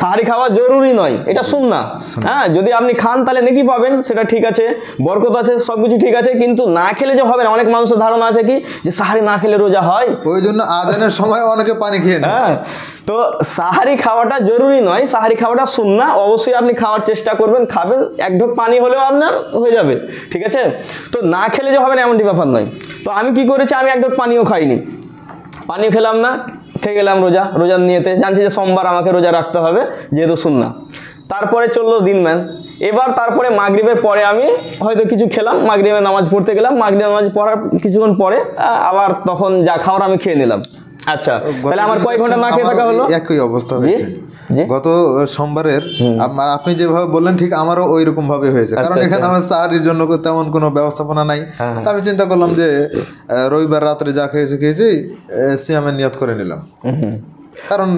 সাহারি খাওয়া জরুরি নয়, এটা সুন্নাহ। হ্যাঁ, যদি আপনি খান তাহলে নেকি পাবেন, সেটা ঠিক আছে, বরকত আছে, সব কিছু ঠিক আছে, কিন্তু না খেলে যে হবে না। অনেক মানুষের ধারণা আছে কি যে সাহারি না খেলে রোজা হয়, ওই জন্য আজানের সময় অনেকে পানি খেয়ে নেয়। হ্যাঁ, তো সাহারি খাওয়াটা জরুরি নয়, সাহারি খাওয়াটা সুন্নাহ, অবশ্যই আপনি খাওয়ার চেষ্টা করবেন, খাবেন, এক ঢোক পানি হলেও আপনার হয়ে যাবে, ঠিক আছে। তো না খেলে যে হবে না এমনটি ব্যাপার নয়। তো আমি কি করেছি, আমি এক ঢোক পানিও খাইনি, পানিও খেলাম না, থেকে গেলাম রোজার নিয়েতে, জানছি যে সোমবার আমাকে রোজা রাখতে হবে যেহেতু সুন্নাহ। তারপরে চললো দিনম্যান। এবার তারপরে মাগরিবের পরে আমি হয়তো কিছু খেলাম, মাগরিবের নামাজ পড়তে গেলাম, মাগরিবের নামাজ পড়ার কিছুক্ষণ পরে আবার তখন যা খাওয়ার আমি খেয়ে নিলাম। আচ্ছা, তাহলে আমার কয় ঘন্টা না খেয়ে থাকা হলো? একই অবস্থা হয়েছে গত সোমবারের, আপনি যেভাবে বললেন ঠিক আমারও ওই রকম ভাবে হয়েছে, কারণ এখানে আমার সাহারির জন্য তেমন কোনো ব্যবস্থাপনা নাই। আমি চিন্তা করলাম যে রবিবার রাত্রে যা খেয়েছি সিয়ামের নিয়ত করে নিলাম, কারণ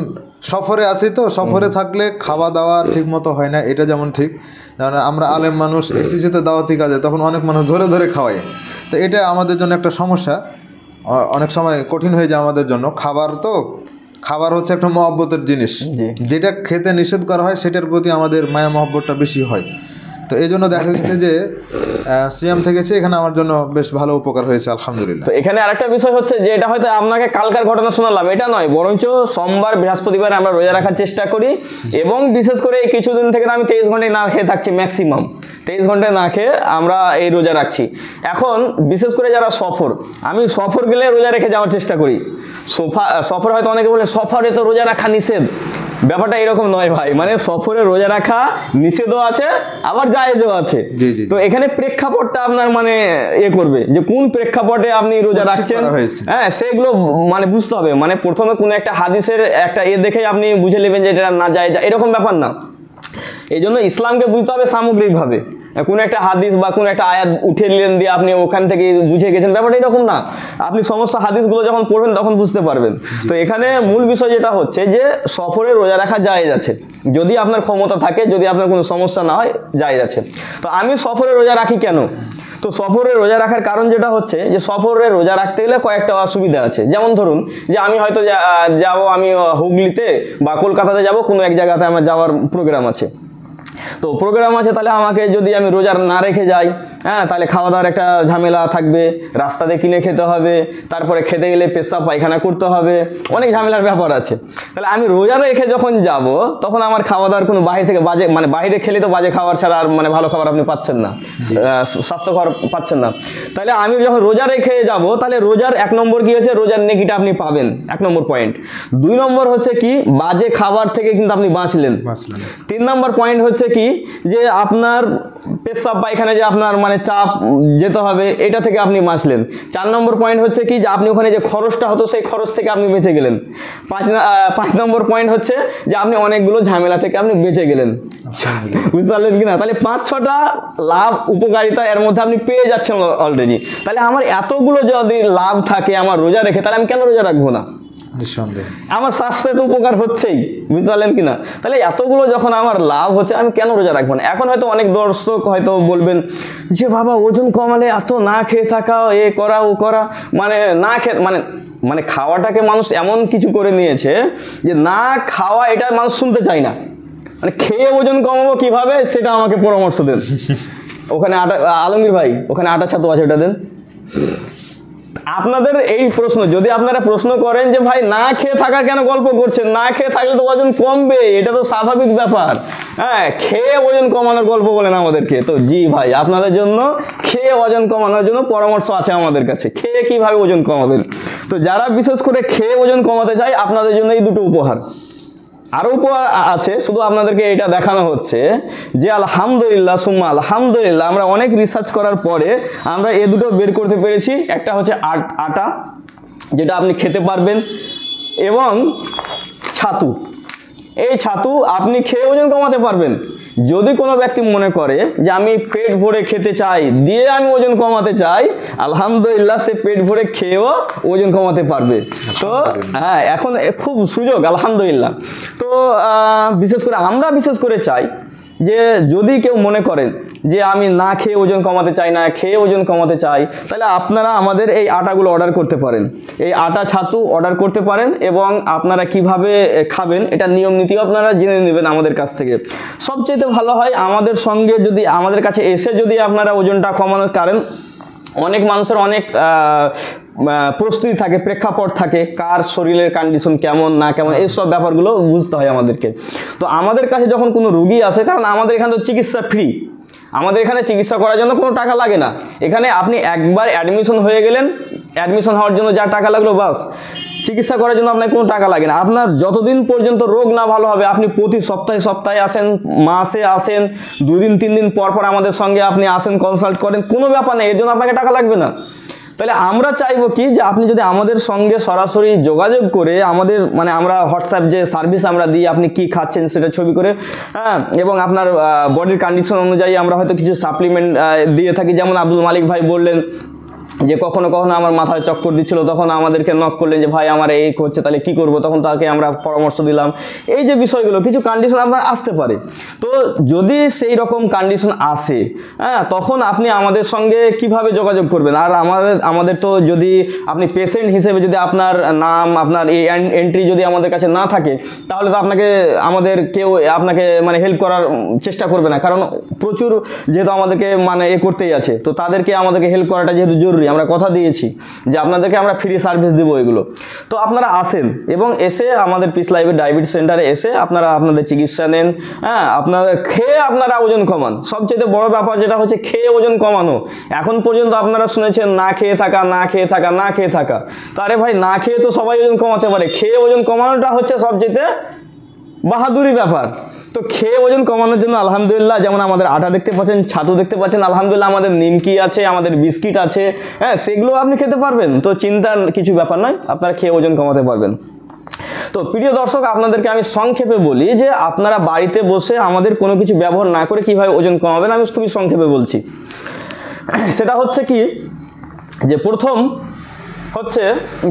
সফরে আছি, তো সফরে থাকলে খাওয়া দাওয়া ঠিক মতো হয় না, এটা যেমন ঠিক। যেমন আমরা আলেম মানুষ এসেছি তো দাওয়াতি কাজে, তখন অনেক মানুষ ধরে ধরে খাওয়ায়, তো এটা আমাদের জন্য একটা সমস্যা, অনেক সময় কঠিন হয়ে যায় আমাদের জন্য। খাবার হচ্ছে একটা মহব্বতের জিনিস, যেটা খেতে নিষেধ করা হয় সেটার প্রতি আমাদের মায়া মহব্বতটা বেশি হয়। তো এই জন্য দেখা গেছে যে সিয়াম থেকেছে, এখানে আমার জন্য বেশ ভালো উপকার হয়েছে আলহামদুলিল্লাহ। তো এখানে আরেকটা বিষয় হচ্ছে যে এটা হয়তো আপনাকে কালকার ঘটনা শোনালাম, এটা নয়, বরঞ্চ সোমবার বৃহস্পতিবার আমরা রোজা রাখার চেষ্টা করি, এবং বিশেষ করে এই কিছুদিন থেকে আমি 23 ঘন্টায় না খেয়ে থাকছি, ম্যাক্সিমাম 23 ঘন্টায় না খেয়ে আমরা এই রোজা রাখছি। এখন বিশেষ করে যারা আমি সফর গেলে রোজা রেখে যাওয়ার চেষ্টা করি। সফর হয়তো অনেকে বলে সফরে তো রোজা রাখা নিষেধ, ব্যাপারটা এরকম নয় ভাই, মানে সফরে রোজা রাখা নিষেধও আছে, আবার জায়েজও আছে। তো এখানে প্রেক্ষাপটটা আপনার মানে করবে যে কোন প্রেক্ষাপটে আপনি রোজা রাখছেন, হ্যাঁ, সেগুলো মানে বুঝতে হবে। মানে প্রথমে কোনো একটা হাদিসের একটা দেখে আপনি বুঝে নেবেন যে এটা না যায়, এরকম ব্যাপার না। এই জন্য ইসলামকে বুঝতে হবে সামগ্রিকভাবে, কোনো একটা হাদিস বা কোনো একটা আয়াত উঠে নিলেন দিয়ে আপনি ওখান থেকে বুঝে গেছেন, ব্যাপারটা এরকম না। আপনি সমস্ত হাদিসগুলো যখন পড়বেন তখন বুঝতে পারবেন। তো এখানে মূল বিষয় যেটা হচ্ছে যে সফরে রোজা রাখা জায়েজ আছে, যদি আপনার ক্ষমতা থাকে, যদি আপনার কোনো সমস্যা না হয়, জায়েজ আছে। তো আমি সফরে রোজা রাখি কেন? তো সফরে রোজা রাখার কারণ যেটা হচ্ছে যে সফরে রোজা রাখতে গেলে কয়েকটা অসুবিধা আছে। যেমন ধরুন যে আমি হয়তো যাবো, আমি হুগলিতে বা কলকাতাতে যাব, কোনো এক জায়গাতে আমার যাওয়ার প্রোগ্রাম আছে। তো প্রোগ্রাম আছে, তাহলে আমাকে যদি আমি রোজা না রেখে যাই, হ্যাঁ, তাহলে খাওয়া দাওয়ার একটা ঝামেলা থাকবে, রাস্তাতে কিনে খেতে হবে, তারপরে খেতে গেলে পেশাব পায়খানা করতে হবে, অনেক ঝামেলার ব্যাপার আছে। তাহলে আমি রোজা রেখে যখন যাব তখন আমার খাওয়া দাওয়ার কোনো বাইরে থেকে বাজে, মানে বাইরে খেলে তো বাজে খাবার ছাড়া আর মানে ভালো খাবার আপনি পাচ্ছেন না, স্বাস্থ্যকর পাচ্ছেন না। তাহলে আমি যখন রোজা রেখে যাব, তাহলে রোজার 1 নম্বর কি হচ্ছে, রোজার নেকিটা আপনি পাবেন, 1 নম্বর পয়েন্ট। 2 নম্বর হচ্ছে কি, বাজে খাবার থেকে কিন্তু আপনি বাঁচলেন। 3 নম্বর পয়েন্ট হচ্ছে কি, যে আপনার পেশাব পায়খানা যে আপনার মানে চাপ যেতে হবে, এটা থেকে আপনি বাঁচলেন। 4 নম্বর পয়েন্ট হচ্ছে কি, যে আপনি ওখানে যে খরচটা হতো সেই খরচ থেকে আপনি বেঁচে গেলেন। 5 নম্বর পয়েন্ট হচ্ছে যে আপনি অনেকগুলো ঝামেলা থেকে আপনি বেঁচে গেলেন। বুঝতে পারলেন কিনা? তাহলে 5-6টা লাভ উপকারিতা এর মধ্যে আপনি পেয়ে যাচ্ছেন অলরেডি। তাহলে আমার এতগুলো যদি লাভ থাকে আমার রোজা রেখে, তাহলে আমি কেন রোজা রাখবো না? আমার স্বাস্থ্যে তো উপকার হচ্ছেই, বুঝতে পারলেন কিনা? তাহলে এতগুলো যখন আমার লাভ হচ্ছে, আমি কেন রোজা রাখবো না? এখন হয়তো অনেক দর্শক হয়তো বলবেন যে বাবা ওজন কমালে এত না খেয়ে থাকা, এ করা ও করা, মানে না খেয়ে মানে খাওয়াটাকে মানুষ এমন কিছু করে নিয়েছে যে না খাওয়া এটা মানুষ শুনতে চায় না। মানে খেয়ে ওজন কমাবো কিভাবে সেটা আমাকে পরামর্শ দেন। ওখানে আলমগীর ভাই ওখানে আটা ছাতু আছে, ওটা দেন। আপনাদের এই প্রশ্ন যদি আপনারা প্রশ্ন করেন যে ভাই না খেয়ে থাকার কেন গল্প করছেন, না খেয়ে থাকলে তো ওজন কমবে, এটা তো স্বাভাবিক ব্যাপার, হ্যাঁ, খেয়ে ওজন কমানোর গল্প বলেন আমাদেরকে। তো জি ভাই, আপনাদের জন্য খেয়ে ওজন কমানোর জন্য পরামর্শ আছে আমাদের কাছে, খেয়ে কিভাবে ওজন কমাবেন। তো যারা বিশেষ করে খেয়ে ওজন কমাতে চায়, আপনাদের জন্য এই দুটো উপহার। আরও উপহার আছে, শুধু আপনাদেরকে এটা দেখানো হচ্ছে যে আলহামদুলিল্লাহ সুম্মা আলহামদুলিল্লাহ, আমরা অনেক রিসার্চ করার পরে আমরা এ দুটো বের করতে পেরেছি। একটা হচ্ছে আটা, যেটা আপনি খেতে পারবেন, এবং ছাতু। এই ছাতু আপনি খেয়ে ওজন কমাতে পারবেন। যদি কোনো ব্যক্তি মনে করে যে আমি পেট ভরে খেতে চাই, দিয়ে আমি ওজন কমাতে চাই, আলহামদুলিল্লাহ সে পেট ভরে খেয়েও ওজন কমাতে পারবে। তো হ্যাঁ, এখন খুব সুযোগ, আলহামদুলিল্লাহ। তো বিশেষ করে চাই যে যদি কেউ মনে করেন যে আমি না খেয়ে ওজন কমাতে চাই, না খেয়ে ওজন কমাতে চাই, তাহলে আপনারা আমাদের এই আটাগুলো অর্ডার করতে পারেন, এই আটা ছাতু অর্ডার করতে পারেন, এবং আপনারা কিভাবে খাবেন এটা নিয়ম নীতিও আপনারা জেনে নেবেন আমাদের কাছ থেকে। সবচেয়ে ভালো হয় আমাদের সঙ্গে যদি আমাদের কাছে এসে যদি আপনারা ওজনটা কমানোর কারণ, অনেক মানুষের অনেক প্রস্তুতি থাকে, প্রেক্ষাপট থাকে, কার শরীরের কন্ডিশন কেমন না কেমন, এইসব ব্যাপারগুলো বুঝতে হয় আমাদেরকে। তো আমাদের কাছে যখন কোনো রুগী আসে, কারণ আমাদের এখানে তো চিকিৎসা ফ্রি, আমাদের এখানে চিকিৎসা করার জন্য কোনো টাকা লাগে না। এখানে আপনি একবার অ্যাডমিশন হয়ে গেলেন, অ্যাডমিশন হওয়ার জন্য যা টাকা লাগলো বাস, চিকিৎসা করার জন্য আপনার কোনো টাকা লাগে না। আপনার যতদিন পর্যন্ত রোগ না ভালো হবে, আপনি প্রতি সপ্তাহে আসেন, মাসে আসেন, 2 দিন 3 দিন পর পর আমাদের সঙ্গে আপনি আসেন, কনসাল্ট করেন, কোনো ব্যাপার নেই, এর জন্য আপনাকে টাকা লাগবে না। তাহলে আমরা চাইবো কি, যে আপনি যদি আমাদের সঙ্গে সরাসরি যোগাযোগ করে আমাদের মানে আমরা হোয়াটসঅ্যাপ যে সার্ভিস আমরা দিই, আপনি কি খাচ্ছেন সেটা ছবি করে, হ্যাঁ, এবং আপনার বডির কন্ডিশন অনুযায়ী আমরা হয়তো কিছু সাপ্লিমেন্ট দিয়ে থাকি। যেমন আব্দুল মালিক ভাই বললেন যে কখনো কখনো আমার মাথায় চক্কর দিচ্ছিল, তখন আমাদেরকে নক করলেন যে ভাই আমার এই হচ্ছে, তাহলে কি করব, তখন তাকে আমরা পরামর্শ দিলাম। এই যে বিষয়গুলো, কিছু কন্ডিশন আপনার আসতে পারে, তো যদি সেই রকম কন্ডিশন আসে, হ্যাঁ, তখন আপনি আমাদের সঙ্গে কিভাবে যোগাযোগ করবেন। আর আমাদের তো যদি আপনি পেশেন্ট হিসেবে যদি আপনার নাম, আপনার এই এন্ট্রি যদি আমাদের কাছে না থাকে, তাহলে তো আমাদের কেউ আপনাকে মানে হেল্প করার চেষ্টা করবে না, কারণ প্রচুর যেহেতু আমাদেরকে মানে করতেই আছে, তো তাদেরকে আমাদেরকে হেল্প করাটা যেহেতু জরুরি, আমরা কথা দিয়েছি যে আপনাদেরকে আমরা ফ্রি সার্ভিস দেবো এগুলো। তো আপনারা আসেন এবং এসে আমাদের পিস লাইফের ডায়াবেটিস সেন্টারে এসে আপনারা আপনাদের চিকিৎসা নেন, হ্যাঁ, আপনাদের খেয়ে আপনারা ওজন কমান। সবচেয়ে বড় ব্যাপার যেটা হচ্ছে খেয়ে ওজন কমানো। এখন পর্যন্ত আপনারা শুনেছেন না খেয়ে থাকা, তো আরে ভাই, না খেয়ে তো সবাই ওজন কমাতে পারে, খেয়ে ওজন কমানোটা হচ্ছে সবচেয়ে বাহাদুরি ব্যাপার। তো খেয়ে ওজন কমানোর জন্য আলহামদুলিল্লাহ, যেমন আমাদের আটা দেখতে পাচ্ছেন, ছাতু দেখতে পাচ্ছেন, আলহামদুলিল্লাহ আমাদের নিমকি আছে, আমাদের বিস্কিট আছে, হ্যাঁ, সেগুলো আপনি খেতে পারবেন। তো চিন্তার কিছু ব্যাপার নয়, আপনারা খেয়ে ওজন কমাতে পারবেন। তো প্রিয় দর্শক, আপনাদেরকে আমি সংক্ষেপে বলি যে আপনারা বাড়িতে বসে আমাদের কোনো কিছু ব্যবহার না করে কিভাবে ওজন কমাবেন, আমি খুবই সংক্ষেপে বলছি। সেটা হচ্ছে কি, যে প্রথম হচ্ছে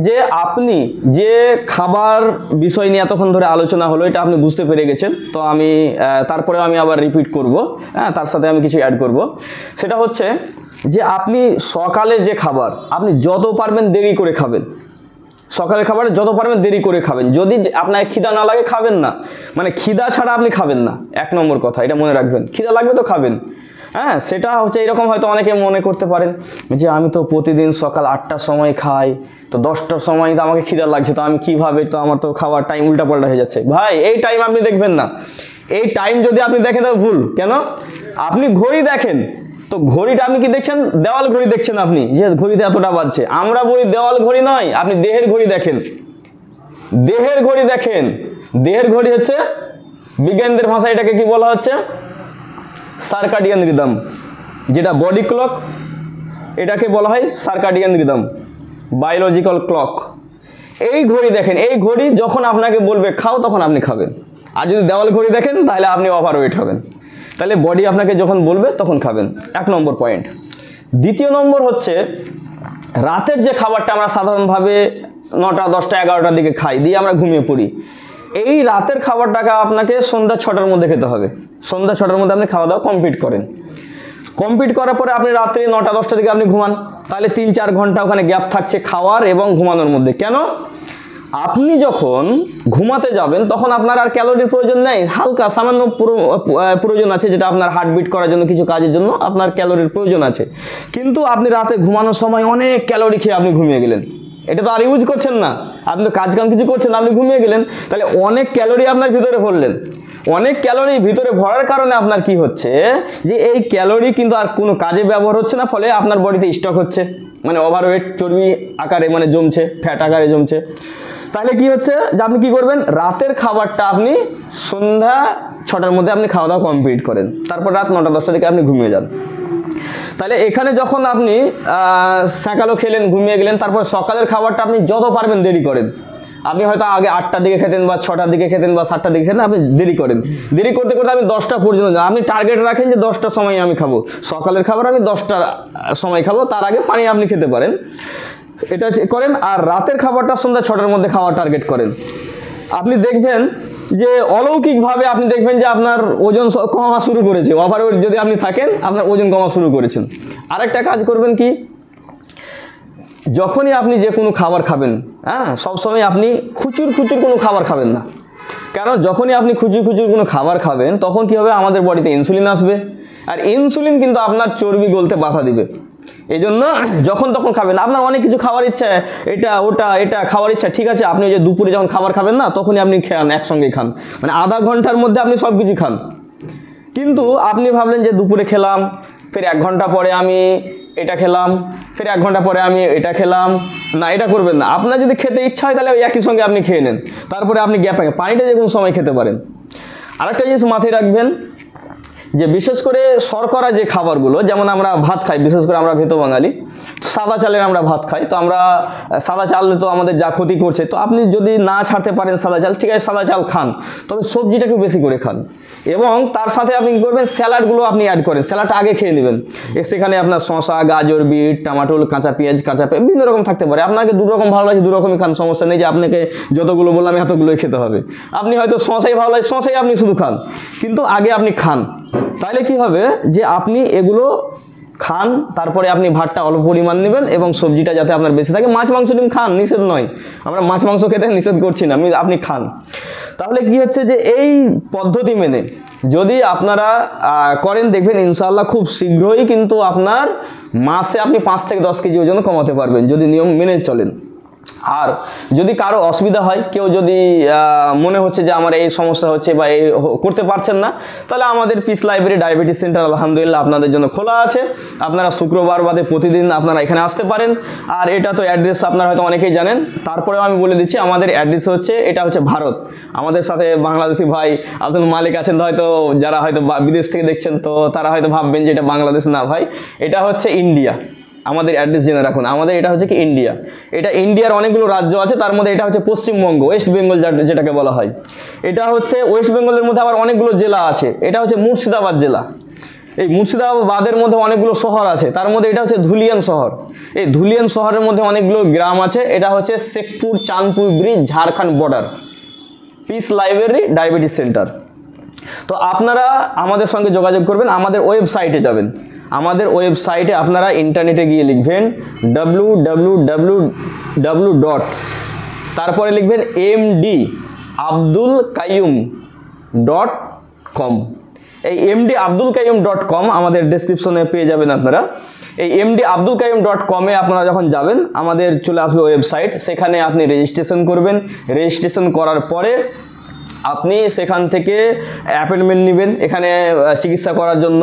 যে আপনি যে খাবার বিষয় নিয়ে এতক্ষণ ধরে আলোচনা হলো, এটা আপনি বুঝতে পেরে গেছেন। তো আমি তারপরেও আমি আবার রিপিট করব, হ্যাঁ, তার সাথে আমি কিছু অ্যাড করব। সেটা হচ্ছে যে আপনি সকালে যে খাবার আপনি যত পারবেন দেরি করে খাবেন, সকালের খাবার যত পারবেন দেরি করে খাবেন। যদি আপনার খিদা না লাগে খাবেন না, মানে খিদা ছাড়া আপনি খাবেন না, 1 নম্বর কথা এটা মনে রাখবেন। খিদা লাগবে তো খাবেন, হ্যাঁ। সেটা হচ্ছে এরকম, হয়তো অনেকে মনে করতে পারেন যে আমি তো প্রতিদিন সকাল 8টার সময় খাই, তো 10টার সময় তো আমাকে খিদা লাগছে, তো আমি কীভাবে, তো আমার তো খাওয়ার টাইম উল্টাপাল্টা হয়ে যাচ্ছে। ভাই এই টাইম আপনি দেখবেন না, এই টাইম যদি আপনি দেখেন তো ভুল। কেন? আপনি ঘড়ি দেখেন, তো ঘড়িটা আপনি কি দেখছেন? দেওয়াল ঘড়ি দেখছেন আপনি, যে ঘড়িতে এতটা বাজছে। আমরা বলি দেওয়াল ঘড়ি নয়, আপনি দেহের ঘড়ি দেখেন, দেহের ঘড়ি দেখেন। দেহের ঘড়ি হচ্ছে বিজ্ঞানীদের ভাষায় এটাকে কি বলা হচ্ছে? সার্কাডিয়ান রিদম, যেটা বডি ক্লক, এটাকে বলা হয় সার্কাডিয়ান রিদম, বায়োলজিক্যাল ক্লক। এই ঘড়ি দেখেন, এই ঘড়ি যখন আপনাকে বলবে খাও তখন আপনি খাবেন। আর যদি দেওয়াল ঘড়ি দেখেন তাহলে আপনি ওভারওয়েট হবেন। তাহলে বডি আপনাকে যখন বলবে তখন খাবেন, 1 নম্বর পয়েন্ট। দ্বিতীয় নম্বর হচ্ছে রাতের যে খাবারটা আমরা সাধারণভাবে 9টা, 10টা, 11টার দিকে খাই, দিয়ে আমরা ঘুমিয়ে পড়ি। এই রাতের খাবারটাকে আপনাকে সন্ধ্যা 6টার মধ্যে খেতে হবে। সন্ধ্যা 6টার মধ্যে আপনি খাওয়া দাওয়া কমপ্লিট করেন। কমপ্লিট করার পরে আপনি রাত্রি 9টা, 10টার দিকে আপনি ঘুমান, তাহলে 3-4 ঘন্টা ওখানে গ্যাপ থাকছে খাওয়ার এবং ঘুমানোর মধ্যে। কেন? আপনি যখন ঘুমাতে যাবেন তখন আপনার আর ক্যালোরির প্রয়োজন নেই, হালকা সামান্য প্রয়োজন আছে, যেটা আপনার হার্টবিট করার জন্য, কিছু কাজের জন্য আপনার ক্যালোরির প্রয়োজন আছে। কিন্তু আপনি রাতে ঘুমানোর সময় অনেক ক্যালোরি খেয়ে আপনি ঘুমিয়ে গেলেন, এটা তো আর ইউজ করছেন না, আপনি তো কাজ কাম কিছু করছেন, আপনি ঘুমিয়ে গেলেন, তাহলে অনেক ক্যালোরি আপনার ভিতরে ভরলেন। অনেক ক্যালোরি ভিতরে ভরার কারণে আপনার কি হচ্ছে, যে এই ক্যালোরি কিন্তু আর কোনো কাজে ব্যবহার হচ্ছে না, ফলে আপনার বডিতে স্টক হচ্ছে, মানে ওভারওয়েট, চর্বি আকারে মানে জমছে, ফ্যাট আকারে জমছে। তাহলে কি হচ্ছে, যে আপনি কি করবেন, রাতের খাবারটা আপনি সন্ধ্যা 6টার মধ্যে আপনি খাওয়া দাওয়া কমপ্লিট করেন, তারপর রাত 9টা, 10টা থেকে আপনি ঘুমিয়ে যান। তাহলে এখানে যখন আপনি সকালও খেলেন, ঘুমিয়ে গেলেন, তারপর সকালের খাবারটা আপনি যত পারবেন দেরি করেন। আপনি হয়তো আগে 8টার দিকে খেতেন, বা 6টার দিকে খেতেন, বা 7টার দিকে খেতেন, আপনি দেরি করেন। দেরি করতে করতে আপনি 10টা পর্যন্ত যান। আপনি টার্গেট রাখেন যে 10টার সময় আমি খাবো, সকালের খাবার আমি 10টার সময় খাবো, তার আগে পানি আপনি খেতে পারেন, এটা করেন। আর রাতের খাবারটা সন্ধ্যা 6টার মধ্যে খাওয়ার টার্গেট করেন। আপনি দেখবেন যে অলৌকিকভাবে আপনি দেখবেন যে আপনার ওজন কমা শুরু করেছে। ওভারওয়েট যদি আপনি থাকেন, আপনার ওজন কমা শুরু করেছেন। আরেকটা কাজ করবেন কি, যখনই আপনি যে কোনো খাবার খাবেন, হ্যাঁ, সবসময় আপনি খুচুর কোনো খাবার খাবেন না। কারণ যখনই আপনি খুচুর কোনো খাবার খাবেন, তখন কি হবে, আমাদের বডিতে ইনসুলিন আসবে, আর ইনসুলিন কিন্তু আপনার চর্বি গলতে বাধা দিবে। এই জন্য যখন তখন খাবেন। আপনার অনেক কিছু খাওয়ার ইচ্ছা, এটা ওটা এটা খাওয়ার ইচ্ছা, ঠিক আছে, আপনি যে দুপুরে যখন খাবার খাবেন না, তখনই আপনি খান, একসঙ্গে খান, মানে আধা ঘন্টার মধ্যে আপনি সব কিছু খান। কিন্তু আপনি ভাবলেন যে দুপুরে খেলাম, ফের 1 ঘন্টা পরে আমি এটা খেলাম, ফের 1 ঘন্টা পরে আমি এটা খেলাম, না, এটা করবেন না। আপনার যদি খেতে ইচ্ছা হয় তাহলে ওই একই সঙ্গে আপনি খেয়ে নেন, তারপরে আপনি গ্যাপ রাখেন, পানিটা যে কোনো সময় খেতে পারেন। আরেকটা জিনিস মাথায় রাখবেন, যে বিশেষ করে শর্করা যে খাবারগুলো, যেমন আমরা ভাত খাই, বিশেষ করে আমরা ভেতো বাঙালি, সাদা চালের আমরা ভাত খাই, তো আমরা সাদা চাল তো আমাদের যা ক্ষতি করছে, তো আপনি যদি না ছাড়তে পারেন সাদা চাল, ঠিক আছে, সাদা চাল খান, তবে সবজিটাকে বেশি করে খান, এবং তার সাথে আপনি কী করবেন, স্যালাডগুলো আপনি অ্যাড করেন, স্যালাডটা আগে খেয়ে নেবেন। সেখানে আপনার শসা, গাজর, বিট, টমাটো, কাঁচা পেঁয়াজ, বিভিন্ন রকম থাকতে পারে। আপনাকে 2 রকম ভালো লাগে, 2 রকমই খান, সমস্যা নেই যে আপনাকে যতগুলো বললাম এতগুলোই খেতে হবে। আপনি হয়তো শসাই ভালো লাগে, শসাই আপনি শুধু খান, কিন্তু আগে আপনি খান। তাহলে কি হবে, যে আপনি এগুলো খান, তারপরে আপনি ভাতটা অল্প পরিমাণ নেবেন, এবং সবজিটা যাতে আপনার বেশি থাকে। মাছ মাংস ডিম খান, নিষেধ নয়, আমরা মাছ মাংস খেতে নিষেধ করছি না, আপনি খান। তাহলে কি হচ্ছে, যে এই পদ্ধতি মেনে যদি আপনারা করেন, দেখবেন ইনশাআল্লাহ খুব শীঘ্রই কিন্তু আপনার মাসে আপনি 5 থেকে 10 কেজি ওজন কমাতে পারবেন, যদি নিয়ম মেনে চলেন। আর যদি কারো অসুবিধা হয়, কেউ যদি মনে হচ্ছে যে আমার এই সমস্যা হচ্ছে বা এই করতে পারছেন না, তাহলে আমাদের পিস লাইব্রেরি ডায়াবেটিস সেন্টার আলহামদুলিল্লাহ আপনাদের জন্য খোলা আছে। আপনারা শুক্রবার বাদে প্রতিদিন আপনারা এখানে আসতে পারেন। আর এটা তো অ্যাড্রেস আপনারা হয়তো অনেকেই জানেন, তারপরেও আমি বলে দিচ্ছি, আমাদের অ্যাড্রেস হচ্ছে, এটা হচ্ছে ভারত। আমাদের সাথে বাংলাদেশি ভাই আব্দুল মালিক আছেন, হয়তো যারা হয়তো বিদেশ থেকে দেখছেন, তো তারা হয়তো ভাববেন যে এটা বাংলাদেশ, না ভাই, এটা হচ্ছে ইন্ডিয়া। আমাদের অ্যাড্রেস জেনে রাখুন, আমাদের এটা হচ্ছে কি ইন্ডিয়া। এটা ইন্ডিয়ার অনেকগুলো রাজ্য আছে, তার মধ্যে এটা হচ্ছে পশ্চিমবঙ্গ, ওয়েস্ট বেঙ্গল যেটাকে বলা হয়। এটা হচ্ছে ওয়েস্ট বেঙ্গলের মধ্যে আবার অনেকগুলো জেলা আছে। এটা হচ্ছে মুর্শিদাবাদ জেলা। এই মুর্শিদাবাদের মধ্যে অনেকগুলো শহর আছে, তার মধ্যে এটা হচ্ছে ধুলিয়ান শহর। এই ধুলিয়ান শহরের মধ্যে অনেকগুলো গ্রাম আছে। এটা হচ্ছে Shekhpur Chandpur bridge, Jharkhand border, piece library diabetes centre. তো আপনারা আমাদের সঙ্গে যোগাযোগ করবেন, আমাদের ওয়েবসাইটে যাবেন। আমাদের ওয়েবসাইটে আপনারা ইন্টারনেটে গিয়ে লিখবেন www.pslib তারপরে লিখবেন mdabdulqayyum.com। এই mdabdulqayyum.com আমাদের ডেসক্রিপশনে পেয়ে যাবেন আপনারা। এই mdabdulqayyum.com-এ আপনারা যখন যাবেন আমাদের চলে আসবে ওয়েবসাইট, সেখানে আপনি রেজিস্ট্রেশন করবেন। রেজিস্ট্রেশন করার পরে আপনি সেখান থেকে অ্যাপয়েন্টমেন্ট নেবেন এখানে চিকিৎসা করার জন্য।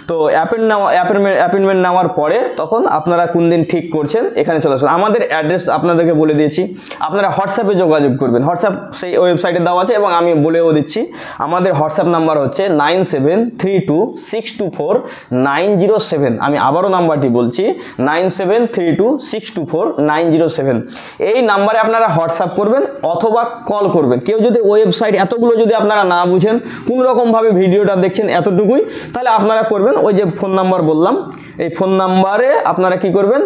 তো অ্যাপয়েন্টমেন্ট নেওয়ার পরে তখন আপনারা কোন দিন ঠিক করছেন এখানে চলে আসবেন। আমাদের অ্যাড্রেস আপনাদেরকে বলে দিয়েছি, আপনারা হোয়াটসঅ্যাপে যোগাযোগ করবেন। হোয়াটসঅ্যাপ সেই ওয়েবসাইটে দেওয়া আছে এবং আমি বলেও দিচ্ছি। আমাদের হোয়াটসঅ্যাপ নাম্বার হচ্ছে 9732624907। আমি আবারও নাম্বারটি বলছি, 9732624907। এই নাম্বারে আপনারা হোয়াটসঅ্যাপ করবেন অথবা কল করবেন। কেউ যদি ওয়েবসাইট এতগুলো যদি আপনারা না বুঝেন, কোনো রকমভাবে ভিডিওটা দেখছেন এতটুকুই, তাহলে আপনারা করবেন ওই যে ফোন নাম্বার বললাম, এই ফোন নাম্বারে আপনারা কি করবেন,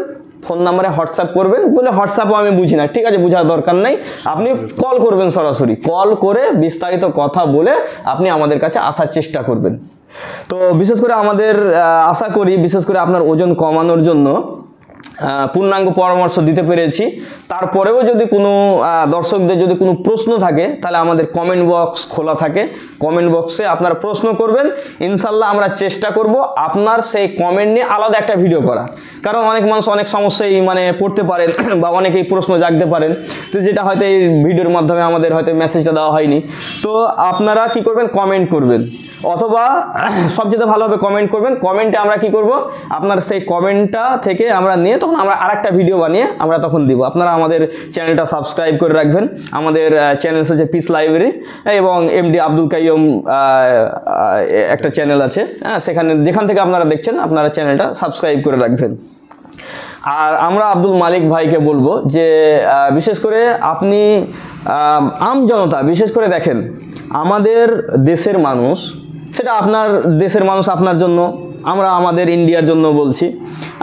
ফোন নাম্বারে হোয়াটসঅ্যাপ করবেন। বলে হোয়াটসঅ্যাপও আমি বুঝি না, ঠিক আছে, বোঝার দরকার নাই, আপনি কল করবেন, সরাসরি কল করে বিস্তারিত কথা বলে আপনি আমাদের কাছে আসার চেষ্টা করবেন। তো বিশেষ করে আমাদের আশা করি বিশেষ করে আপনার ওজন কমানোর জন্য পূর্ণাঙ্গ পরামর্শ দিতে পেরেছি। তারপরেও যদি কোনো দর্শকদের যদি কোনো প্রশ্ন থাকে তাহলে আমাদের কমেন্ট বক্স খোলা থাকে, কমেন্ট বক্সে আপনারা প্রশ্ন করবেন। ইনশাল্লাহ আমরা চেষ্টা করব আপনার সেই কমেন্ট নিয়ে আলাদা একটা ভিডিও করা, কারণ অনেক মানুষ অনেক সমস্যায় মানে পড়তে পারেন বা অনেকেই প্রশ্ন জাগতে পারেন, তো যেটা হয়তো এই ভিডিওর মাধ্যমে আমাদের হয়তো মেসেজটা দেওয়া হয়নি। তো আপনারা কি করবেন, কমেন্ট করবেন, অথবা সবচেয়ে ভালো হবে কমেন্ট করবেন। কমেন্টে আমরা কি করব, আপনার সেই কমেন্টটা থেকে আমরা নিয়ে তখন আমরা আরেকটা ভিডিও বানিয়ে আমরা তখন দিব। আপনারা আমাদের চ্যানেলটা সাবস্ক্রাইব করে রাখবেন। আমাদের চ্যানেল হচ্ছে পিস লাইব্রেরি এবং এমডি আব্দুল কাইয়ুম একটা চ্যানেল আছে, সেখানে যেখান থেকে আপনারা দেখছেন আপনারা চ্যানেলটা সাবস্ক্রাইব করে রাখবেন। আর আমরা আব্দুল মালিক ভাইকে বলবো যে বিশেষ করে আপনি আম জনতা বিশেষ করে দেখেন, আমাদের দেশের মানুষ, সেটা আপনার দেশের মানুষ আপনার জন্য, আমরা আমাদের ইন্ডিয়ার জন্য বলছি,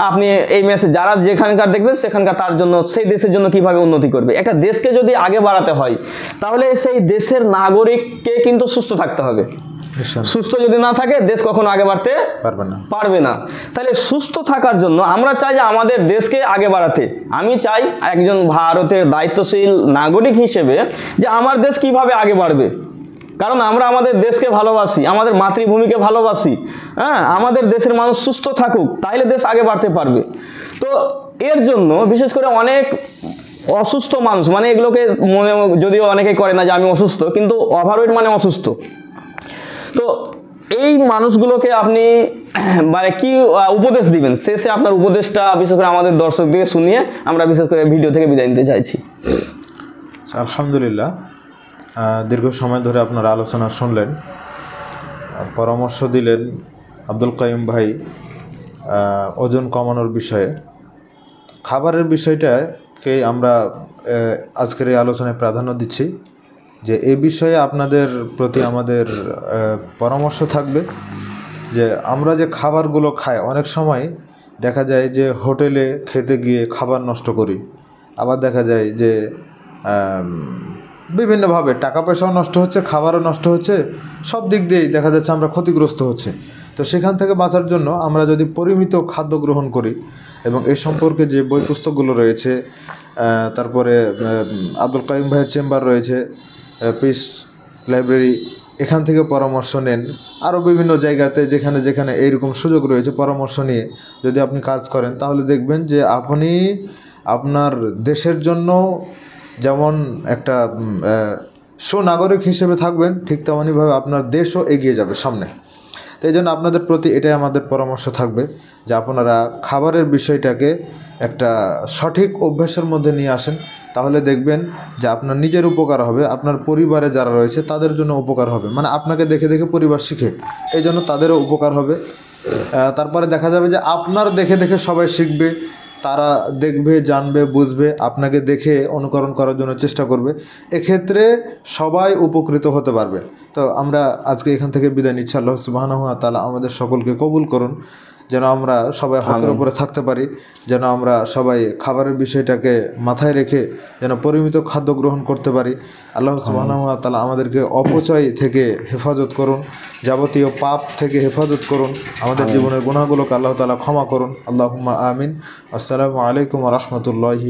আপনি এই মেসেজ যারা যেখানকার দেখবেন সেখানকার তার জন্য, সেই দেশের জন্য কিভাবে উন্নতি করবে। একটা দেশকে যদি আগে বাড়াতে হয় তাহলে সেই দেশের নাগরিককে কিন্তু সুস্থ থাকতে হবে। সুস্থ যদি না থাকে দেশ কখনো আগে বাড়তে পারবে না। তাহলে সুস্থ থাকার জন্য আমরা চাই যে আমাদের দেশকে আগে বাড়াতে। আমি চাই একজন ভারতের দায়িত্বশীল নাগরিক হিসেবে যে আমার দেশ কিভাবে আগে বাড়বে, কারণ আমরা আমাদের দেশকে ভালোবাসি, আমাদের মাতৃভূমিকে ভালোবাসি। হ্যাঁ, আমাদের দেশের মানুষ সুস্থ থাকুক, তাহলে দেশ আগে বাড়তে পারবে। তো এর জন্য বিশেষ করে অনেক অসুস্থ মানুষ, মানে এগুলোকে মনে যদিও অনেকে করে না যে আমি অসুস্থ, কিন্তু ওভারওয়েট মানে অসুস্থ। তো এই মানুষগুলোকে আপনি মানে কি উপদেশ দিবেন, শেষে আপনার উপদেশটা বিশেষ করে আমাদের দর্শকদের শুনিয়ে আমরা বিশেষ করে ভিডিও থেকে বিদায় নিতে চাইছি। আলহামদুলিল্লাহ, দীর্ঘ সময় ধরে আপনারা আলোচনা শুনলেন, পরামর্শ দিলেন আব্দুল কাইয়ুম ভাই ওজন কমানোর বিষয়ে। খাবারের বিষয়টাকে আমরা আজকের এই আলোচনায় প্রাধান্য দিচ্ছি যে এই বিষয়ে আপনাদের প্রতি আমাদের পরামর্শ থাকবে যে আমরা যে খাবারগুলো খাই, অনেক সময় দেখা যায় যে হোটেলে খেতে গিয়ে খাবার নষ্ট করি, আবার দেখা যায় যে বিভিন্নভাবে টাকা পয়সাও নষ্ট হচ্ছে, খাবারও নষ্ট হচ্ছে, সব দিক দিয়েই দেখা যাচ্ছে আমরা ক্ষতিগ্রস্ত হচ্ছে। তো সেখান থেকে বাঁচার জন্য আমরা যদি পরিমিত খাদ্য গ্রহণ করি এবং এই সম্পর্কে যে বই পুস্তকগুলো রয়েছে, তারপরে আব্দুল কাইয়ুম ভাইয়ের চেম্বার রয়েছে, পিস লাইব্রেরি, এখান থেকে পরামর্শ নেন। আরও বিভিন্ন জায়গাতে যেখানে যেখানে এইরকম সুযোগ রয়েছে, পরামর্শ নিয়ে যদি আপনি কাজ করেন তাহলে দেখবেন যে আপনি আপনার দেশের জন্য যেমন একটা সুনাগরিক হিসেবে থাকবেন, ঠিক তেমনইভাবে আপনার দেশও এগিয়ে যাবে সামনে। তো এই জন্য আপনাদের প্রতি এটাই আমাদের পরামর্শ থাকবে যে আপনারা খাবারের বিষয়টাকে একটা সঠিক অভ্যাসের মধ্যে নিয়ে আসেন, তাহলে দেখবেন যে আপনার নিজের উপকার হবে, আপনার পরিবারে যারা রয়েছে তাদের জন্য উপকার হবে, মানে আপনাকে দেখে দেখে পরিবার শিখে, এই জন্য তাদেরও উপকার হবে। তারপরে দেখা যাবে যে আপনার দেখে দেখে সবাই শিখবে, তারা দেখবে, জানবে, বুঝবে, আপনাকে দেখে অনুকরণ করার জন্য চেষ্টা করবে। এক্ষেত্রে সবাই উপকৃত হতে পারবে। তো আমরা আজকে এখান থেকে বিদায় নিচ্ছি। আল্লাহ সুবহানাহু ওয়া তাআলা আমাদের সকলকে কবুল করুন, যেন আমরা সবাই হকের উপরে থাকতে পারি, যেন আমরা সবাই খাবারের বিষয়টাকে মাথায় রেখে যেন পরিমিত খাদ্য গ্রহণ করতে পারি। আল্লাহ সুবহানাহু ওয়া তাআলা আমাদেরকে অপচয় থেকে হেফাজত করুন, যাবতীয় পাপ থেকে হেফাজত করুন, আমাদের জীবনের গুনাহগুলোকে আল্লাহ তাআলা ক্ষমা করুন। আল্লাহুম্মা আমিন। আসসালামু আলাইকুম ওয়া রাহমাতুল্লাহি।